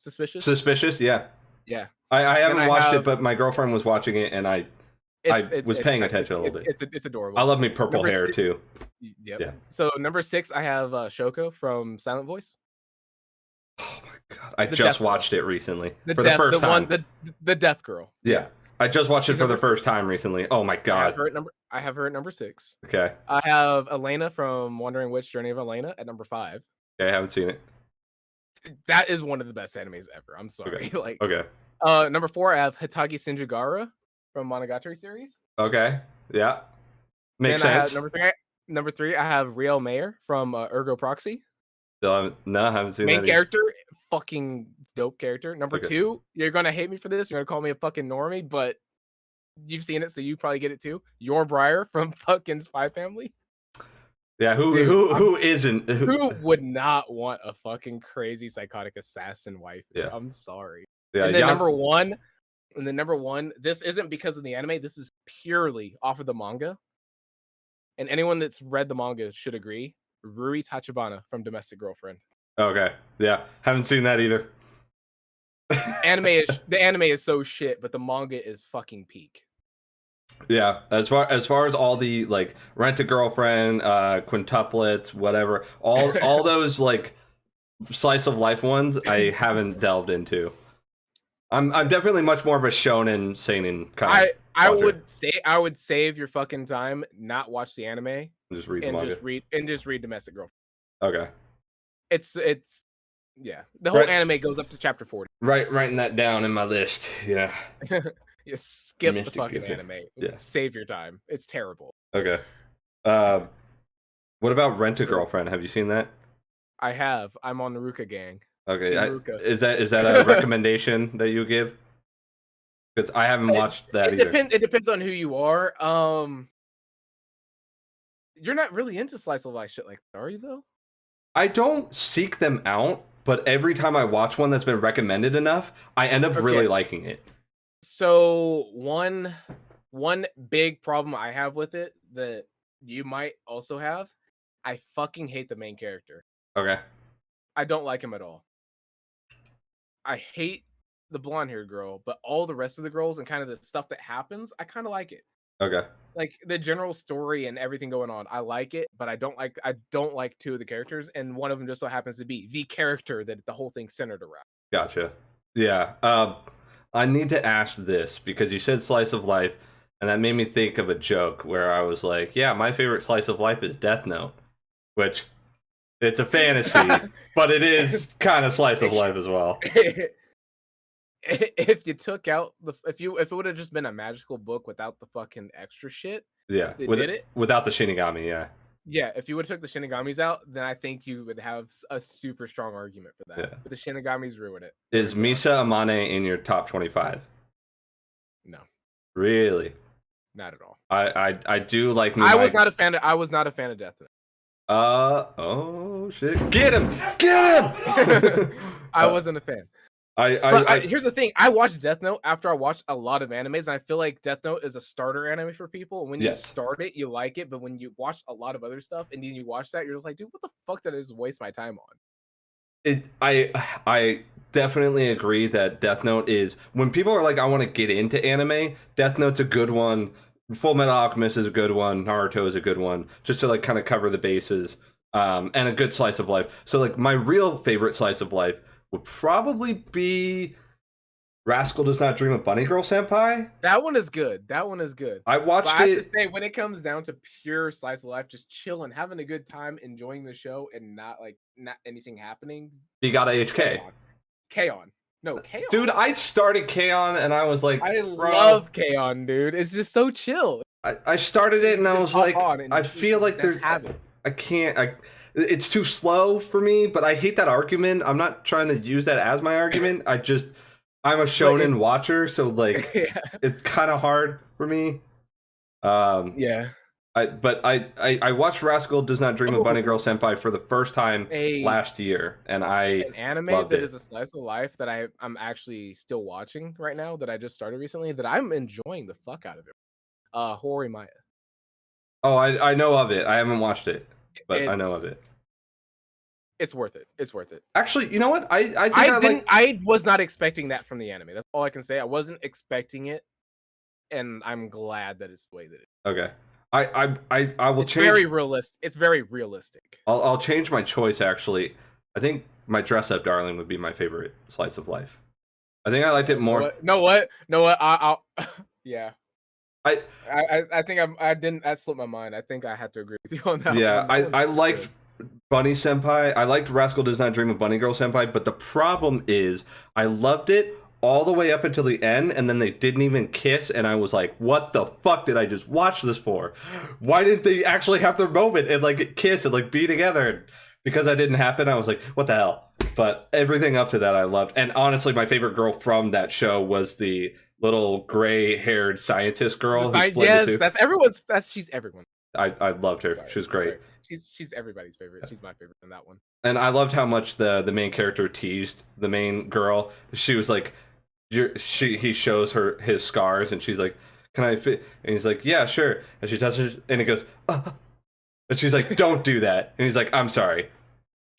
Suspicious. Suspicious, yeah. Yeah. I haven't watched it, but my girlfriend was watching it, and I was paying attention a little bit. It's adorable. I love me purple hair too. Yep. Yeah. So number 6, I have Shoko from Silent Voice. Oh my god! I just watched it recently for the first time. The deaf girl. Yeah, I just watched it for the first time recently. Oh my god! I have her at number 6. Okay. I have Elena from Wandering Witch: Journey of Elena at number 5. Okay, I haven't seen it. That is one of the best animes ever. I'm sorry. Okay. Okay. Number 4, I have Hitagi Shinjugara from Monogatari series. Okay. Yeah. Makes then sense. I have number 3, I have Riel Mayer from Ergo Proxy. No, I haven't seen Main character, fucking dope character. Number 2, you're gonna hate me for this. You're gonna call me a fucking normie, but you've seen it, so you probably get it too. Your Briar from fucking Spy Family. Yeah, Dude, who isn't? Who would not want a fucking crazy psychotic assassin wife? Yeah. I'm sorry. Yeah, and then number one, this isn't because of the anime. This is purely off of the manga. And anyone that's read the manga should agree. Rui Tachibana from Domestic Girlfriend. Okay. Yeah. Haven't seen that either. The anime is so shit, but the manga is fucking peak. Yeah, as far as all the like Rent a Girlfriend, quintuplets, whatever, all those like slice of life ones, I haven't delved into. I'm definitely much more of a shonen seinen kind of. I would save your fucking time, not watch the anime, just read the manga. Just read Domestic Girlfriend. Okay. It's yeah. The whole anime goes up to chapter 40. Writing that down in my list. Yeah. You skip the fucking anime. Yeah. Save your time. It's terrible. Okay. What about Rent a Girlfriend? Have you seen that? I have. I'm on Naruto gang. Okay. Is that a recommendation that you give? Because I haven't watched that either. It depends on who you are. You're not really into slice of life shit like that, are you though? I don't seek them out, but every time I watch one that's been recommended enough, I end up really liking it. So one big problem I have with it that you might also have, I fucking hate the main character. Okay. I don't like him at all. I hate the blonde-haired girl, but all the rest of the girls and kind of the stuff that happens, I kind of like it. Okay. Like the general story and everything going on, I like it, but I don't like two of the characters, and one of them just so happens to be the character that the whole thing's centered around. Gotcha. Yeah. I need to ask this because you said slice of life, and that made me think of a joke where I was like, "Yeah, my favorite slice of life is Death Note," which it's a fantasy, but it is kind of slice of life as well. If you took out if it would have just been a magical book without the fucking extra shit, yeah, without the Shinigami, yeah, if you would have took the Shinigamis out, then I think you would have a super strong argument for that. Yeah. But the Shinigamis ruin it. Is Misa Amane in your top 25? No, really, not at all. I do like. I was not a fan of Death Note. Oh shit! Get him! I wasn't a fan. Here's the thing. I watched Death Note after I watched a lot of animes, and I feel like Death Note is a starter anime for people. When you start it, you like it, but when you watch a lot of other stuff and then you watch that, you're just like, dude, what the fuck did I just waste my time on? I definitely agree that Death Note is, when people are like, I want to get into anime, Death Note's a good one. Full Metal Alchemist is a good one. Naruto is a good one, just to like kind of cover the bases, and a good slice of life. So like my real favorite slice of life would probably be Rascal Does Not Dream of Bunny Girl Senpai. That one is good. I watched it. I have to say, when it comes down to pure slice of life, just chilling, having a good time, enjoying the show, and not anything happening. You got HK. K-On! No, K-On! Dude, I started K-On! And I was like, I love K-On!, dude. It's just so chill. I started it and I was like, I feel like there's... I can't... It's too slow for me, but I hate that argument. I'm not trying to use that as my argument. I'm a shonen watcher, so like it's kind of hard for me. Yeah. I watched Rascal Does Not Dream of Bunny Girl Senpai for the first time last year, and an anime that is a slice of life that I'm actually still watching right now, that I just started recently, that I'm enjoying the fuck out of it. Horimiya. Oh, I know of it. I haven't watched it, but I know of it. It's worth it. It's worth it. Actually, you know what? I was not expecting that from the anime. That's all I can say. I wasn't expecting it, and I'm glad that it's the way that it is. Okay. I will change. It's very realistic. I'll change my choice. Actually, I think my Dress Up Darling would be my favorite slice of life. I think I liked it more. No, what? I'll yeah. I think I didn't. That slipped my mind. I think I have to agree with you on that. Yeah, I liked Bunny Senpai. I liked Rascal Does Not Dream of Bunny Girl Senpai, but the problem is I loved it all the way up until the end, and then they didn't even kiss, and I was like, what the fuck did I just watch this for? Why didn't they actually have their moment and like kiss and like be together? And because that didn't happen, I was like, what the hell? But everything up to that I loved. And honestly, my favorite girl from that show was the little gray-haired scientist girl who split into two. That's everyone's. She's everyone. I loved her. She was great. She's everybody's favorite. She's my favorite in that one. And I loved how much the main character teased the main girl. She was like, he shows her his scars, and she's like, "Can I fit?" And he's like, "Yeah, sure." And she touches it, and he goes, and she's like, "Don't do that." And he's like, "I'm sorry."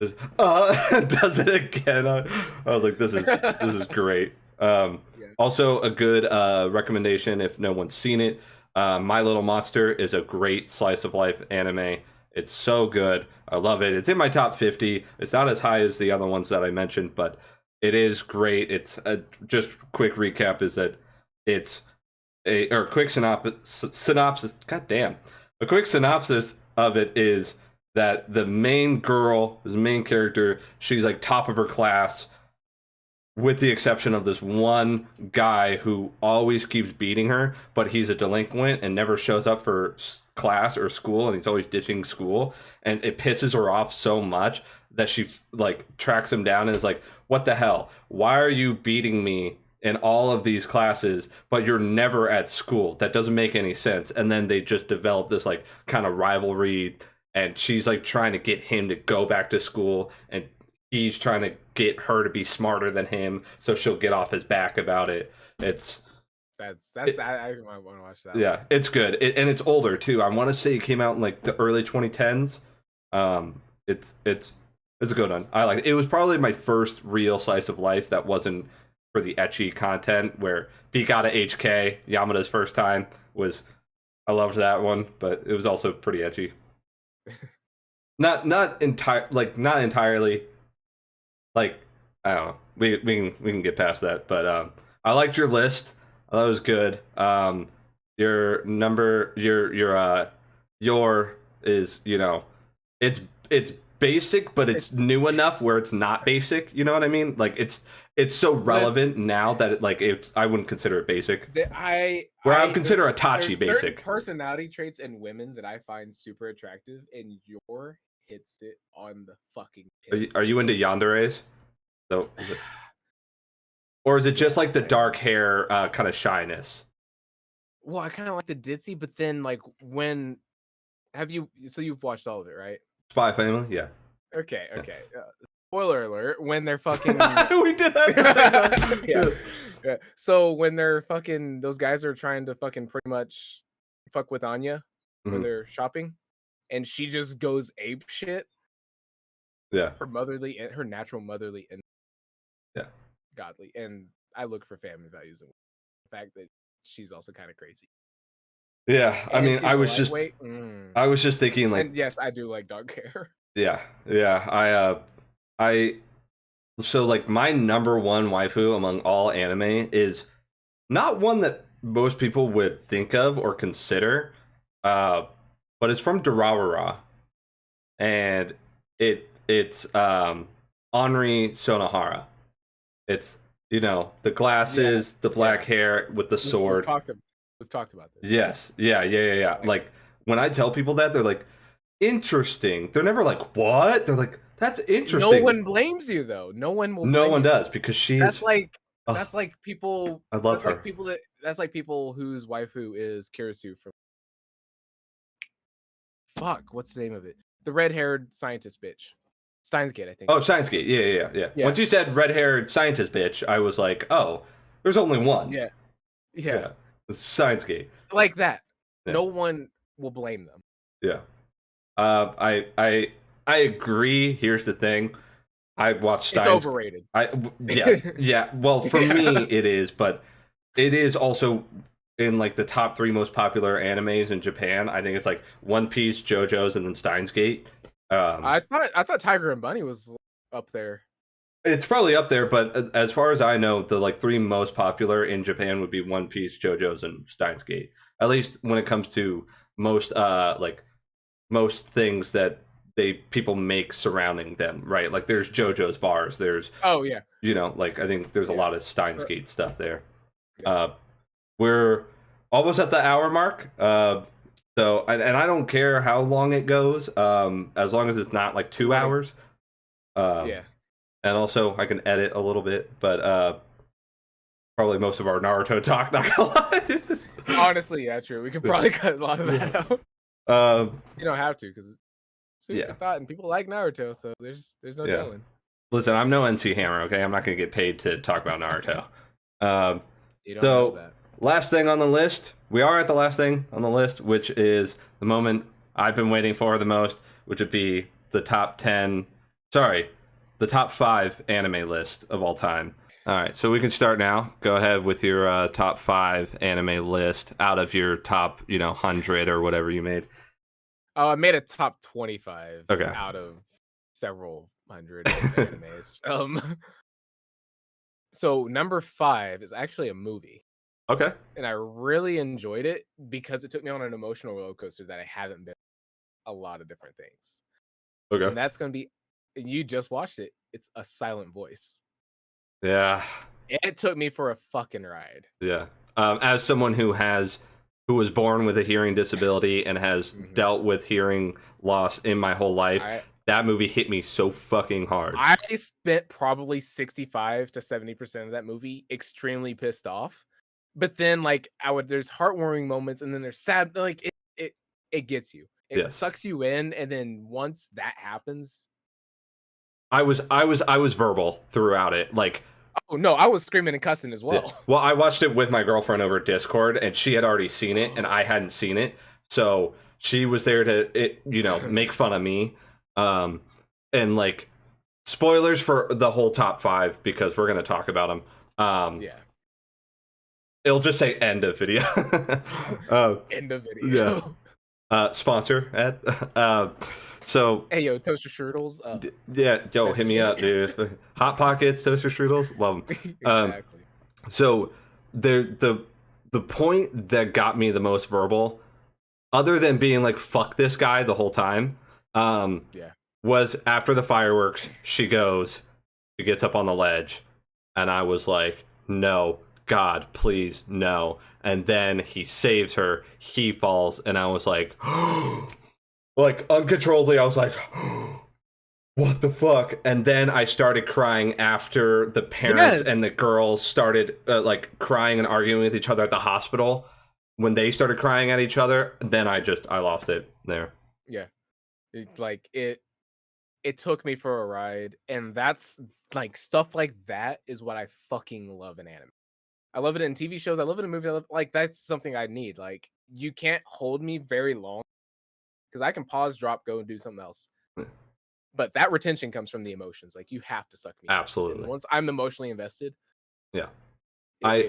Does it again. I was like, this is great. Also a good recommendation if no one's seen it. My Little Monster is a great slice of life anime. It's so good. I love it. It's in my top 50. It's not as high as the other ones that I mentioned, but it is great. It's just quick recap is that it's a quick synopsis. God damn. A quick synopsis of it is that the main girl, the main character, she's like top of her class, with the exception of this one guy who always keeps beating her, but he's a delinquent and never shows up for class or school, and he's always ditching school, and it pisses her off so much that she like tracks him down and is like, "What the hell? Why are you beating me in all of these classes, but you're never at school? That doesn't make any sense." And then they just develop this like kind of rivalry. And she's like trying to get him to go back to school, and he's trying to get her to be smarter than him, so she'll get off his back about it. I might want to watch that. Yeah, one. It's good, and it's older too. I want to say it came out in like the early 2010s. It's a good one. I like it. It was probably my first real slice of life that wasn't for the ecchi content, where Bikata HK Yamada's first time was. I loved that one, but it was also pretty ecchi. not entirely, like, I don't know, we can get past that, but I liked your list. I thought it was good. Your number, your is, you know, it's basic, but it's new enough where it's not basic, you know what I mean? Like it's so relevant now that I wouldn't consider it basic. I would consider Itachi basic. Personality traits in women that I find super attractive, and your hits it on the fucking pin. Are you into yanderes? So, or is it just like the dark hair kind of shyness? Well, I kind of like the ditzy, but then like you've watched all of it, right? Spy Family, yeah. Okay. Spoiler alert, when they're fucking we did that. yeah. So when they're fucking, those guys are trying to fucking pretty much fuck with Anya when they're shopping, and she just goes ape shit. Yeah. Her natural motherly and godly. And I look for family values in the fact that she's also kind of crazy. Yeah, I mean, I was just thinking like, and yes, I do like dark hair. Yeah. So like my number one waifu among all anime is not one that most people would think of or consider, but it's from Durarara, and it's Henri Sonohara. It's, you know, the glasses, the black hair with the sword. We've talked about this. Yes. Yeah. Like when I tell people that, they're like, interesting. They're never like, what? They're like, that's interesting. No one blames you though. No one will. No one does, because she's. That's like people. I love her. That's like people whose waifu is Kirisu from. Fuck, what's the name of it? The red-haired scientist bitch. Steins Gate, I think. Oh, Steins Gate. Yeah. Once you said red-haired scientist bitch, I was like, oh, there's only one. Yeah. Steins Gate. Like that. Yeah. No one will blame them. Yeah. I agree. Here's the thing. I watched Steins. It's overrated. Yeah. Well, for me it is, but it is also in like the top 3 most popular animes in Japan. I think it's like One Piece, JoJo's, and then Steins Gate. I thought Tiger and Bunny was up there. It's probably up there, but as far as I know, the like 3 most popular in Japan would be One Piece, JoJo's, and Steins Gate. At least when it comes to most most things that people make surrounding them, right? Like there's JoJo's bars, there's you know, like I think there's a lot of Steins Gate stuff there. We're almost at the hour mark, so and I don't care how long it goes, as long as it's not like 2 hours. and also I can edit a little bit, but probably most of our Naruto talk. Not gonna lie. Honestly, yeah, true. We could probably cut a lot of that out. You don't have to because it's food for thought, and people like Naruto, so there's no telling. Listen, I'm no NC Hammer, okay? I'm not gonna get paid to talk about Naruto. You don't know that. Last thing on the list, we are at the last thing on the list, which is the moment I've been waiting for the most, which would be the top 5 anime list of all time. All right, so we can start now. Go ahead with your top 5 anime list out of your top, 100 or whatever you made. Oh, I made a top 25 Okay. out of several hundred animes. So number 5 is actually a movie. Okay. And I really enjoyed it because it took me on an emotional roller coaster that I haven't been a lot of different things. Okay. And that's going to be, you just watched it. It's A Silent Voice. Yeah. It took me for a fucking ride. Yeah. As someone who was born with a hearing disability and has dealt with hearing loss in my whole life, that movie hit me so fucking hard. I spent probably 65 to 70% of that movie extremely pissed off. But then there's heartwarming moments, and then there's sad, like it gets you. It sucks you in, and then once that happens, I was verbal throughout it. Like, oh no, I was screaming and cussing as well. Yeah. Well, I watched it with my girlfriend over Discord, and she had already seen it, and I hadn't seen it, so she was there to make fun of me, and like spoilers for the whole top 5 because we're gonna talk about them. It'll just say end of video. End of video. Yeah. Sponsor Ed. So hey yo, toaster strudels. Hit me up, dude. Hot Pockets, toaster strudels, love them. Exactly. So the point that got me the most verbal, other than being like "fuck this guy" the whole time, was after the fireworks. She gets up on the ledge, and I was like, "No, God, please, no!" And then he saves her. He falls, and I was like, like uncontrollably. I was like, what the fuck? And then I started crying after the parents and the girls started crying and arguing with each other at the hospital. When they started crying at each other, then I lost it there. Yeah. It took me for a ride, and that's like stuff like that is what I fucking love in anime. I love it in TV shows. I love it in movies. That's something I need. Like, you can't hold me very long because I can pause, drop, go, and do something else. But that retention comes from the emotions. Like, you have to suck me in. Absolutely. And once I'm emotionally invested, I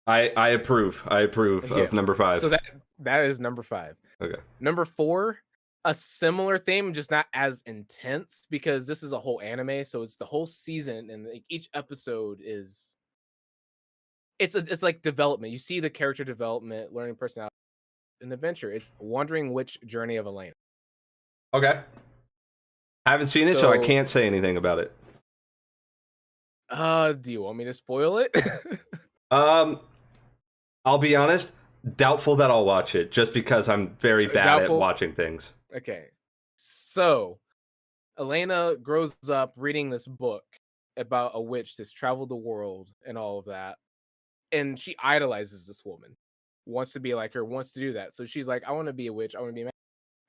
approve. I approve of number 5. So that is number 5. Okay. Number 4, a similar theme, just not as intense because this is a whole anime, so it's the whole season, and like each episode is it's like development. You see the character development, learning personality, an adventure. It's Wandering Witch Journey of Elena. Okay. I haven't seen it, so I can't say anything about it. Do you want me to spoil it? I'll be honest, doubtful that I'll watch it just because I'm very bad at watching things. Okay. So, Elena grows up reading this book about a witch that's traveled the world and all of that. And she idolizes this woman, wants to be like her, wants to do that. So she's like, I want to be a witch. I want to be a man.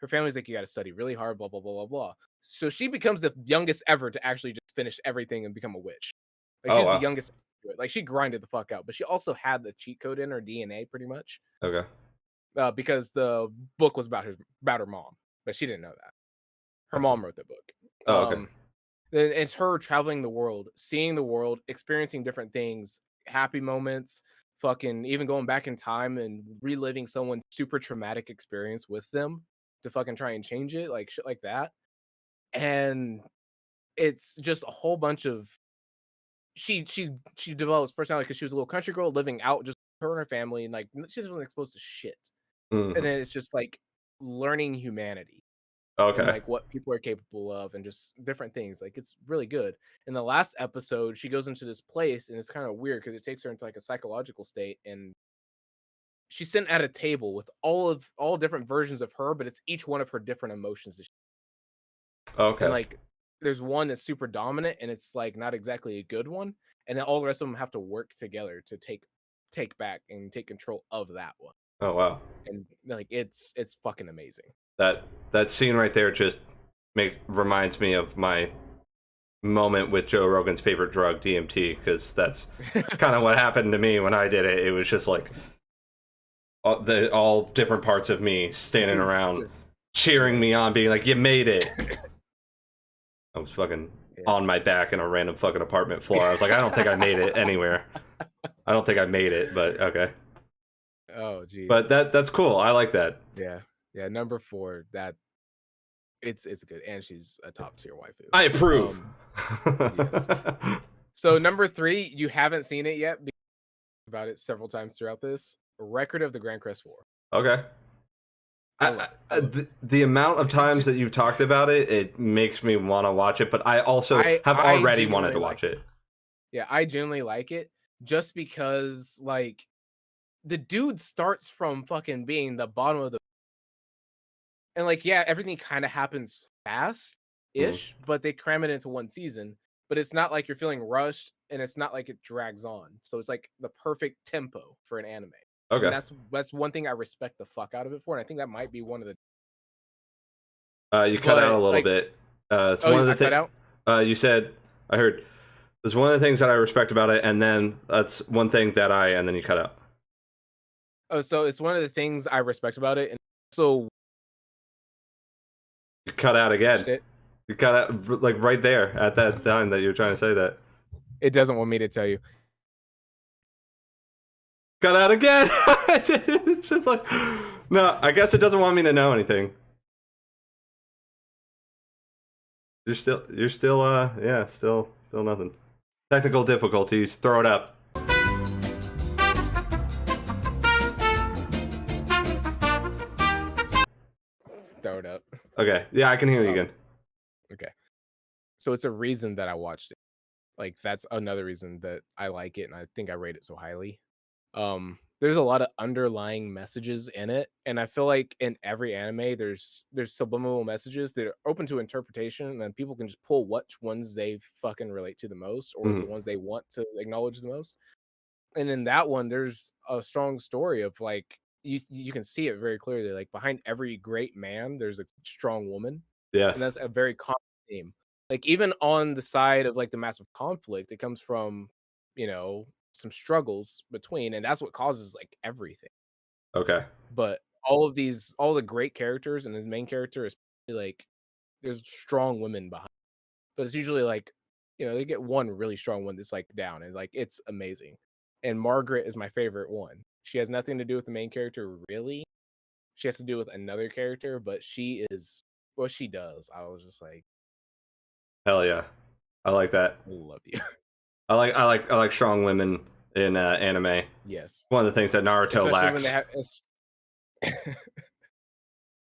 Her family's like, you got to study really hard, blah, blah, blah, blah, blah. So she becomes the youngest ever to actually just finish everything and become a witch. Like, she's the youngest. Like, she grinded the fuck out, but she also had the cheat code in her DNA pretty much. Okay. Because the book was about her mom, but she didn't know that. Her mom wrote the book. Oh, okay. Then it's her traveling the world, seeing the world, experiencing different things, happy moments, fucking even going back in time and reliving someone's super traumatic experience with them to fucking try and change it, like shit like that. And it's just a whole bunch of she develops personality because she was a little country girl living out just her and her family, and like she wasn't exposed to shit. And then it's just like learning humanity. Okay. And like what people are capable of and just different things. Like, it's really good. In the last episode, she goes into this place and it's kind of weird because it takes her into like a psychological state, and she's sitting at a table with all different versions of her, but it's each one of her different emotions. Okay. And like there's one that's super dominant and it's like not exactly a good one, and then all the rest of them have to work together to take back and take control of that one. Oh wow. And like it's fucking amazing. That scene right there just reminds me of my moment with Joe Rogan's favorite drug, DMT, because that's kind of what happened to me when I did it. It was just like all different parts of me standing around cheering me on, being like, "You made it." I was fucking on my back in a random fucking apartment floor. I was like, I don't think I made it anywhere. I don't think I made it, but okay. Oh geez. But that's cool. I like that. Yeah. Number 4, that it's good, and she's a top tier waifu. I approve. Yes. So number 3, you haven't seen it yet. About it several times throughout this. Record of the Grand Crest 4. Okay. The amount of times that you've talked about it, it makes me want to watch it, but I also have already wanted to watch it. Yeah, I genuinely like it just because, like, the dude starts from fucking being the bottom of the... And, like, yeah, everything kind of happens fast-ish, but they cram it into one season. But it's not like you're feeling rushed, and it's not like it drags on. So it's, like, the perfect tempo for an anime. Okay. And that's one thing I respect the fuck out of it for, and I think that might be one of the... You cut out a little bit. It's one of the cut out? You said, I heard, there's one of the things that I respect about it, and then that's one thing that and then you cut out. Oh, so it's one of the things I respect about it, and so... You cut out again. You cut out, like, right there at that time that you were trying to say that. It doesn't want me to tell you. Cut out again! It's just like... No, I guess it doesn't want me to know anything. You're still, yeah, still nothing. Technical difficulties, throw it up. Throw it up. Okay, yeah, I can hear you again. Okay. So it's a reason that I watched it. Like, that's another reason that I like it, and I think I rate it so highly. There's a lot of underlying messages in it, and I feel like in every anime there's subliminal messages that are open to interpretation, and then people can just pull which ones they fucking relate to the most, or the ones they want to acknowledge the most. And in that one, there's a strong story of, like, you can see it very clearly, like, behind every great man there's a strong woman. Yes. And that's a very common theme. Like, even on the side of, like, the massive conflict, it comes from, some struggles between, and that's what causes, like, everything. Okay. But all the great characters, and his main character is, like, there's strong women behind. But it's usually, like, they get one really strong one that's, like, down, and, like, it's amazing. And Margaret is my favorite one. She has nothing to do with the main character, really. She has to do with another character, but she is what she does. I was just like, hell yeah, I like that. I love you. I like strong women in anime. Yes, one of the things that Naruto especially lacks. When they have,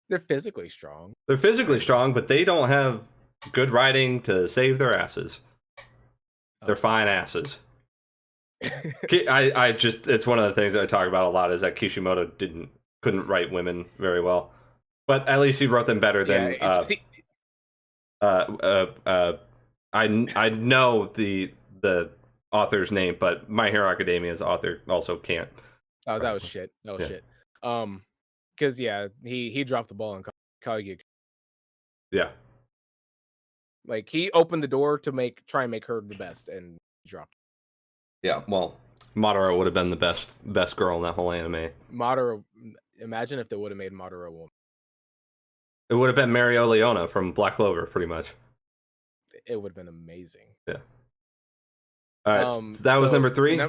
they're physically strong. They're physically strong, but they don't have good writing to save their asses. They're fine asses. I just, it's one of the things that I talk about a lot is that Kishimoto couldn't write women very well, but at least he wrote them better than I know the author's name, but My Hero Academia's author also can't. Oh, that was shit. Shit. Because he dropped the ball on Kage. Yeah. Like, he opened the door to try and make her the best, and dropped. Yeah, well, Madara would have been the best girl in that whole anime. Madara, imagine if they would have made Madara a woman. It would have been Mario Leona from Black Clover, pretty much. It would have been amazing. Yeah. All right, so that was number 3.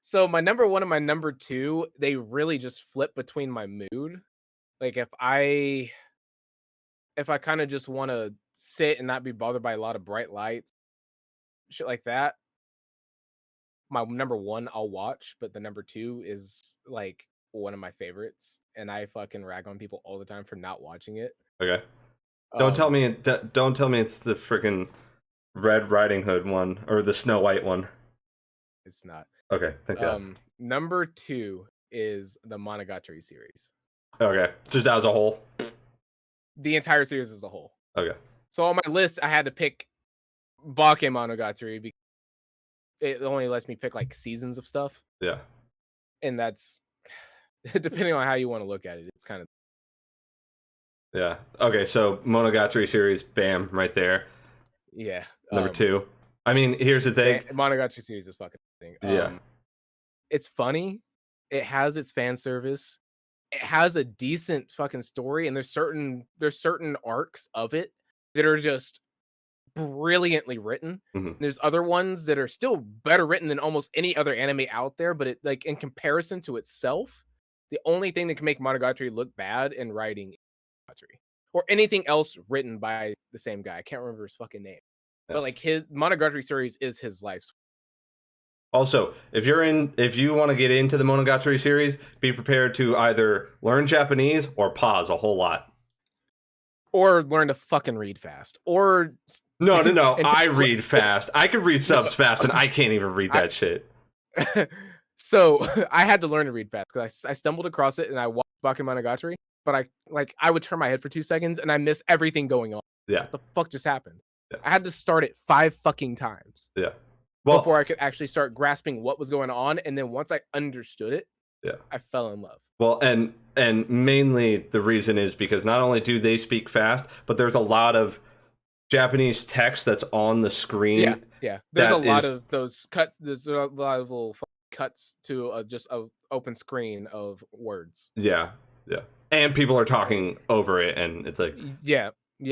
So my number 1 and my number 2, they really just flip between my mood. Like, if I kind of just want to sit and not be bothered by a lot of bright lights, shit like that, my number 1 I'll watch, but the number 2 is, like, one of my favorites, and I fucking rag on people all the time for not watching it. Okay. Don't tell me it's the freaking Red Riding Hood one or the Snow White one. It's not. Okay, thank God. Number 2 is the Monogatari series. Okay, just as a whole. The entire series as a whole. Okay. So on my list, I had to pick Bakemonogatari because it only lets me pick like seasons of stuff, Yeah. and that's depending on how you want to look at it. It's kind of Yeah. Okay, so Monogatari series, bam, right there. yeah. Number 2. I mean, here's the thing. Monogatari series is fucking thing. Yeah. It's funny. It has its fan service. It has a decent fucking story, and there's certain arcs of it that are just brilliantly written. Mm-hmm. There's other ones that are still better written than almost any other anime out there, but it like in comparison to itself, the only thing that can make Monogatari look bad in writing is Monogatari. Or anything else written by the same guy. I can't remember his fucking name. Yeah. But like his Monogatari series is his life's. Also, if you want to get into the Monogatari series, be prepared to either learn Japanese or pause a whole lot. Or learn to fucking read fast. Or no. I read fast. I can read subs fast, and I can't even read that shit. So I had to learn to read fast because I stumbled across it and I watched Bakemonogatari, but I would turn my head for 2 seconds and I miss everything going on. Yeah. What the fuck just happened? Yeah. I had to start it 5 fucking times. Yeah. Well, before I could actually start grasping what was going on, and then once I understood it, yeah, I fell in love. Well, and mainly the reason is because not only do they speak fast, but there's a lot of Japanese text that's on the screen. Yeah. There's a lot of those cuts. There's a lot of little cuts to just a open screen of words. Yeah, and people are talking over it, and it's like yeah.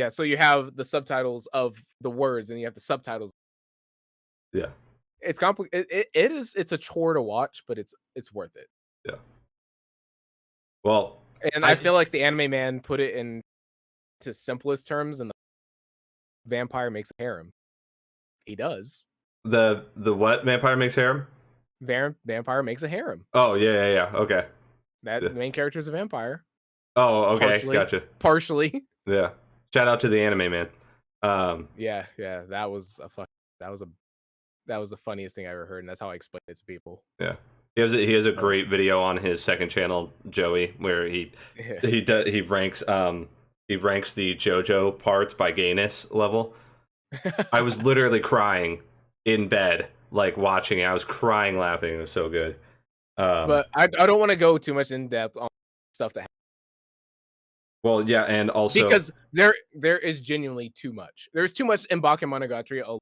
So you have the subtitles of the words, and you have the subtitles. Yeah, it's complicated. It's a chore to watch, but it's worth it. Yeah. Well, and I feel like the anime man put it into simplest terms, and the vampire makes a harem. He does. The what vampire makes harem? Vampire makes a harem. Oh yeah. Okay. That main character is a vampire. Oh, okay, gotcha. Partially. Yeah. Shout out to the anime man. Yeah. That was the funniest thing I ever heard, and that's how I explained it to people. Yeah. He has a great video on his second channel, Joey, where he ranks the JoJo parts by gayness level. I was literally crying in bed, like watching it. I was crying, laughing. It was so good. But I don't want to go too much in depth on stuff that. Well, yeah, and also because there is genuinely too much. There's too much in Bakemonogatari.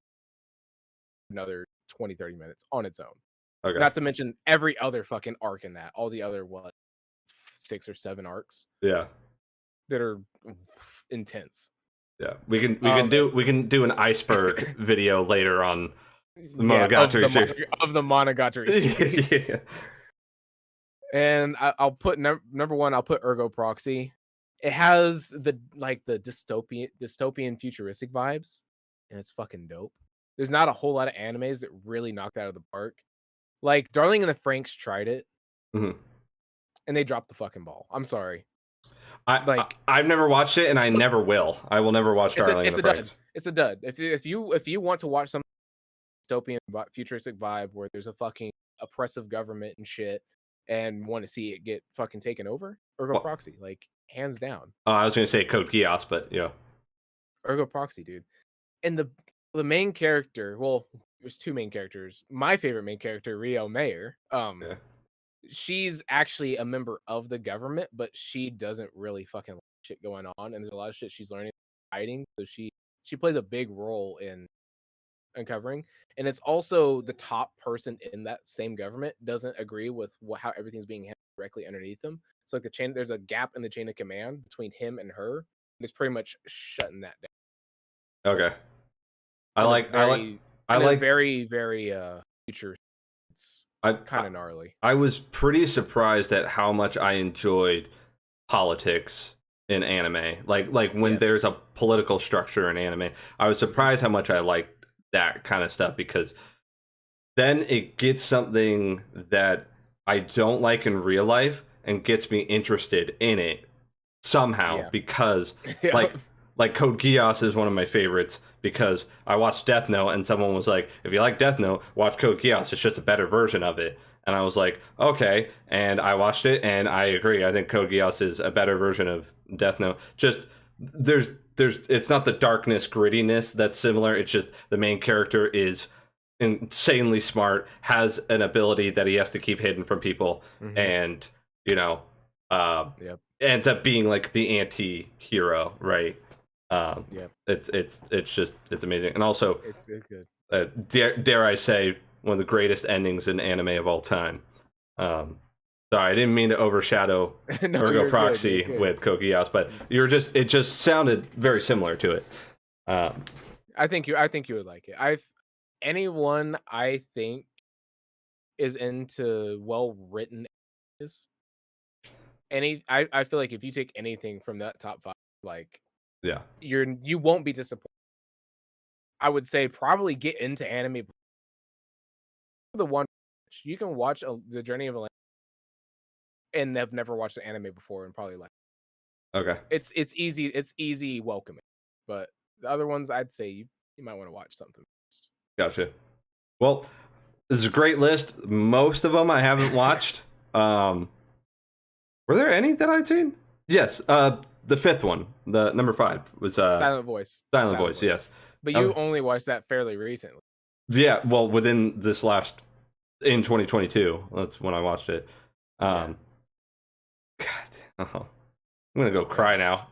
Another 20-30 minutes on its own. Okay. Not to mention every other fucking arc in that. All the other 6 or 7 arcs. Yeah. That are intense. Yeah. We can do an iceberg video later on the Monogatari series. Of the Monogatari series. Yeah. And I'll put number 1, I'll put Ergo Proxy. It has the dystopian futuristic vibes, and it's fucking dope. There's not a whole lot of animes that really knocked out of the park. Like Darling and the Franxx tried it, and they dropped the fucking ball. I'm sorry. I've never watched it, and I never will. I will never watch Darling and the Franxx. It's a dud. If you want to watch some dystopian futuristic vibe where there's a fucking oppressive government and shit, and want to see it get fucking taken over, Ergo Proxy, like hands down. I was gonna say Code Geass, but yeah, Ergo Proxy, dude. And the main character, well, there's 2 main characters. My favorite main character, Rio Mayer. She's actually a member of the government, but she doesn't really fucking like shit going on, and there's a lot of shit she's learning, hiding. So she plays a big role in uncovering, and it's also the top person in that same government doesn't agree with how everything's being handled directly underneath them. So like there's a gap in the chain of command between him and her. And it's pretty much shutting that down. Okay. I like very, very future. It's kind of gnarly. I was pretty surprised at how much I enjoyed politics in anime. Like when there's a political structure in anime, I was surprised how much I liked that kind of stuff, because then it gets something that I don't like in real life and gets me interested in it somehow, because like Code Geass is one of my favorites, because I watched Death Note and someone was like, if you like Death Note, watch Code Geass. It's just a better version of it. And I was like, okay. And I watched it and I agree. I think Code Geass is a better version of Death Note. Just there's it's not the darkness grittiness that's similar. It's just the main character is insanely smart, has an ability that he has to keep hidden from people, and you know, Yep. ends up being like the anti-hero, right? Yep. It's just it's amazing, and also It's good. dare I say one of the greatest endings in anime of all time. Sorry, I didn't mean to overshadow No, Ergo you're good. Proxy with Kokiyasu, but it just sounded very similar to it. I think you would like it. Anyone I think is into well written is I feel like if you take anything from that top 5, like Yeah. you won't be disappointed. I would say probably get into anime. The one you can watch the Journey of a Land and have never watched the anime before and probably like Okay. it's easy welcoming, but the other ones I'd say you might want to watch something first. Gotcha. Well, this is a great list. Most of them I haven't watched. Were there any that I'd seen? Yes. The fifth one, the number 5 was Silent Voice. Silent Voice. Yes. But you only watched that fairly recently. Yeah. Well, within this last in 2022, that's when I watched it. God, I'm gonna go cry now.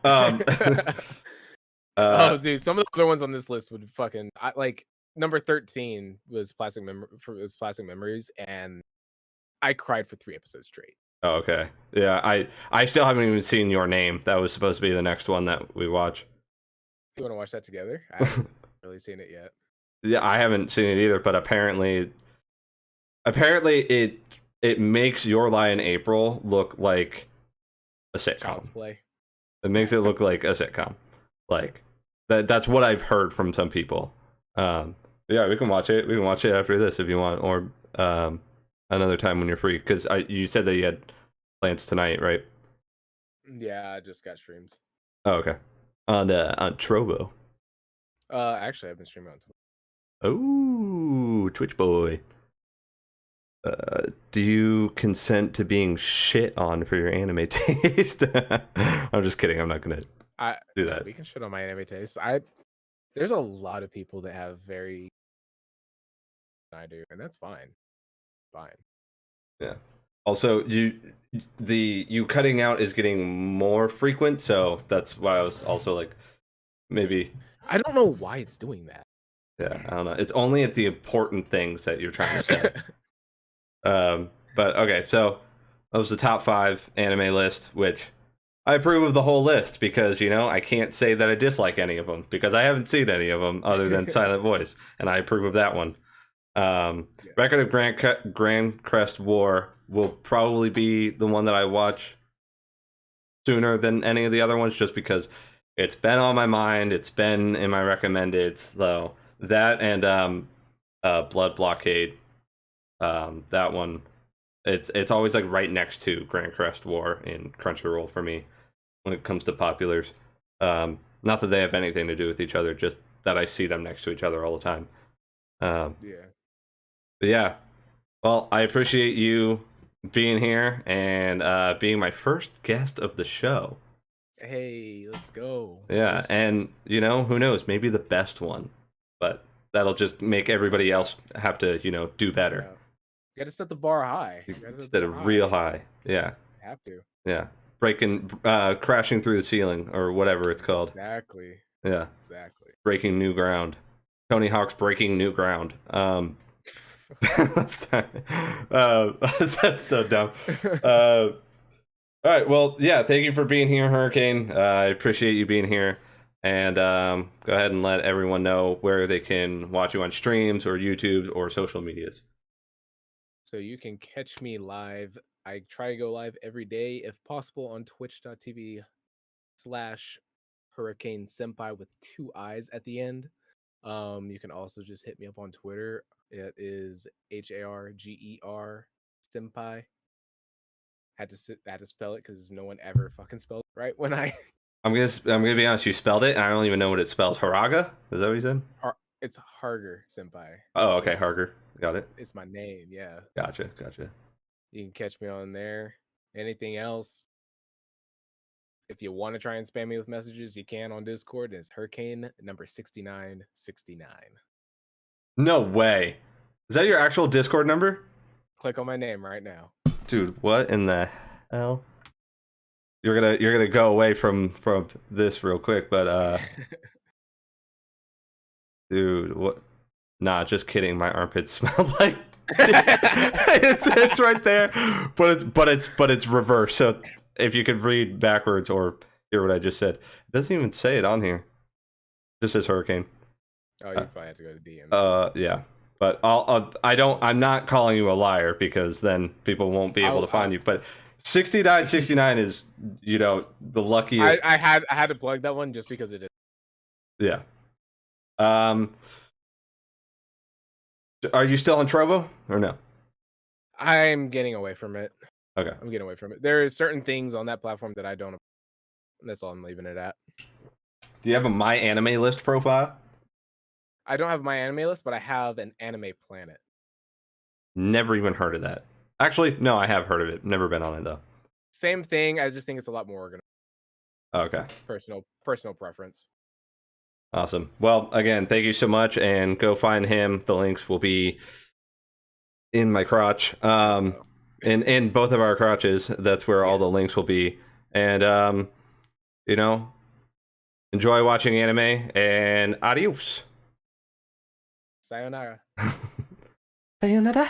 Oh, dude, some of the other ones on this list would fucking like number 13 was Plastic Memories, and I cried for 3 episodes straight. Oh, okay. Yeah, I still haven't even seen Your Name. That was supposed to be the next one that we watch. You want to watch that together? I haven't really seen it yet. Yeah, I haven't seen it either, but apparently it makes Your Lie in April look like a sitcom. Child's Play. It makes it look like a sitcom. Like that's what I've heard from some people. Yeah, we can watch it. We can watch it after this if you want, or another time when you're free. Because you said that you had plans tonight, right? Yeah, I just got streams. Oh, okay. On Trovo. Actually, I've been streaming on Twitch. Oh, Twitch boy. Do you consent to being shit on for your anime taste? I'm just kidding. I'm not gonna do that. We can shit on my anime taste. There's a lot of people that have very I do, and that's fine. Fine. Yeah. Also, you cutting out is getting more frequent, so that's why I was also like, maybe. I don't know why it's doing that. Yeah, I don't know. It's only at the important things that you're trying to say. But okay, so that was the top 5 anime list, which I approve of the whole list because I can't say that I dislike any of them because I haven't seen any of them other than Silent Voice, and I approve of that one. Record of Grand Crest War will probably be the one that I watch sooner than any of the other ones, just because it's been on my mind. It's been in my recommended. So that and Blood Blockade. That one, it's always like right next to Grand Crest War in Crunchyroll for me when it comes to populars. Not that they have anything to do with each other, just that I see them next to each other all the time. But yeah, well, I appreciate you being here and being my first guest of the show. Hey, let's go. Yeah, and who knows, maybe the best one, but that'll just make everybody else have to do better. You gotta set the bar high. Set it real high. Yeah. Have to. Yeah. Crashing through the ceiling or whatever it's called. Exactly. Yeah. Exactly. Breaking new ground. Tony Hawk's breaking new ground. That's so dumb. All right. Well, yeah. Thank you for being here, Hurricane. I appreciate you being here. And go ahead and let everyone know where they can watch you on streams or YouTube or social medias. So you can catch me live. I try to go live every day, if possible, on twitch.tv/Hurricane Senpai with 2 eyes at the end. You can also just hit me up on Twitter. It is HARGER Senpai. Had to spell it because no one ever fucking spelled it right when I. I'm gonna be honest. You spelled it. And I don't even know what it spells. Haraga? Is that what you said? It's Harger Senpai. Oh, okay, Harger. Got it. It's my name. Yeah. Gotcha. You can catch me on there. Anything else? If you want to try and spam me with messages, you can on Discord. And it's Hurricane number 6969. No way. Is that your actual Discord number? Click on my name right now. Dude, what in the hell? You're gonna go away from this real quick, but dude, what? Nah, just kidding. My armpits smell like it's right there, but it's reversed. So if you could read backwards or hear what I just said, it doesn't even say it on here. This is Hurricane. Oh, you probably have to go to DMs. Yeah, but I'm not calling you a liar because then people won't be able to find you. But 6969 is, you know, the luckiest. I had to plug that one just because it is. Yeah. Are you still on Trovo or no? I'm getting away from it. Okay. I'm getting away from it. There are certain things on that platform that I don't. That's all I'm leaving it at. Do you have a My Anime List profile? I don't have my anime list, but I have an anime planet. Never even heard of that. Actually, no, I have heard of it. Never been on it though. Same thing. I just think it's a lot more organized. Okay. Personal preference. Awesome. Well, again, thank you so much, and go find him. The links will be in my crotch, in both of our crotches. That's where all the links will be. And you know, enjoy watching anime, and adios. Sayonara. Sayonara.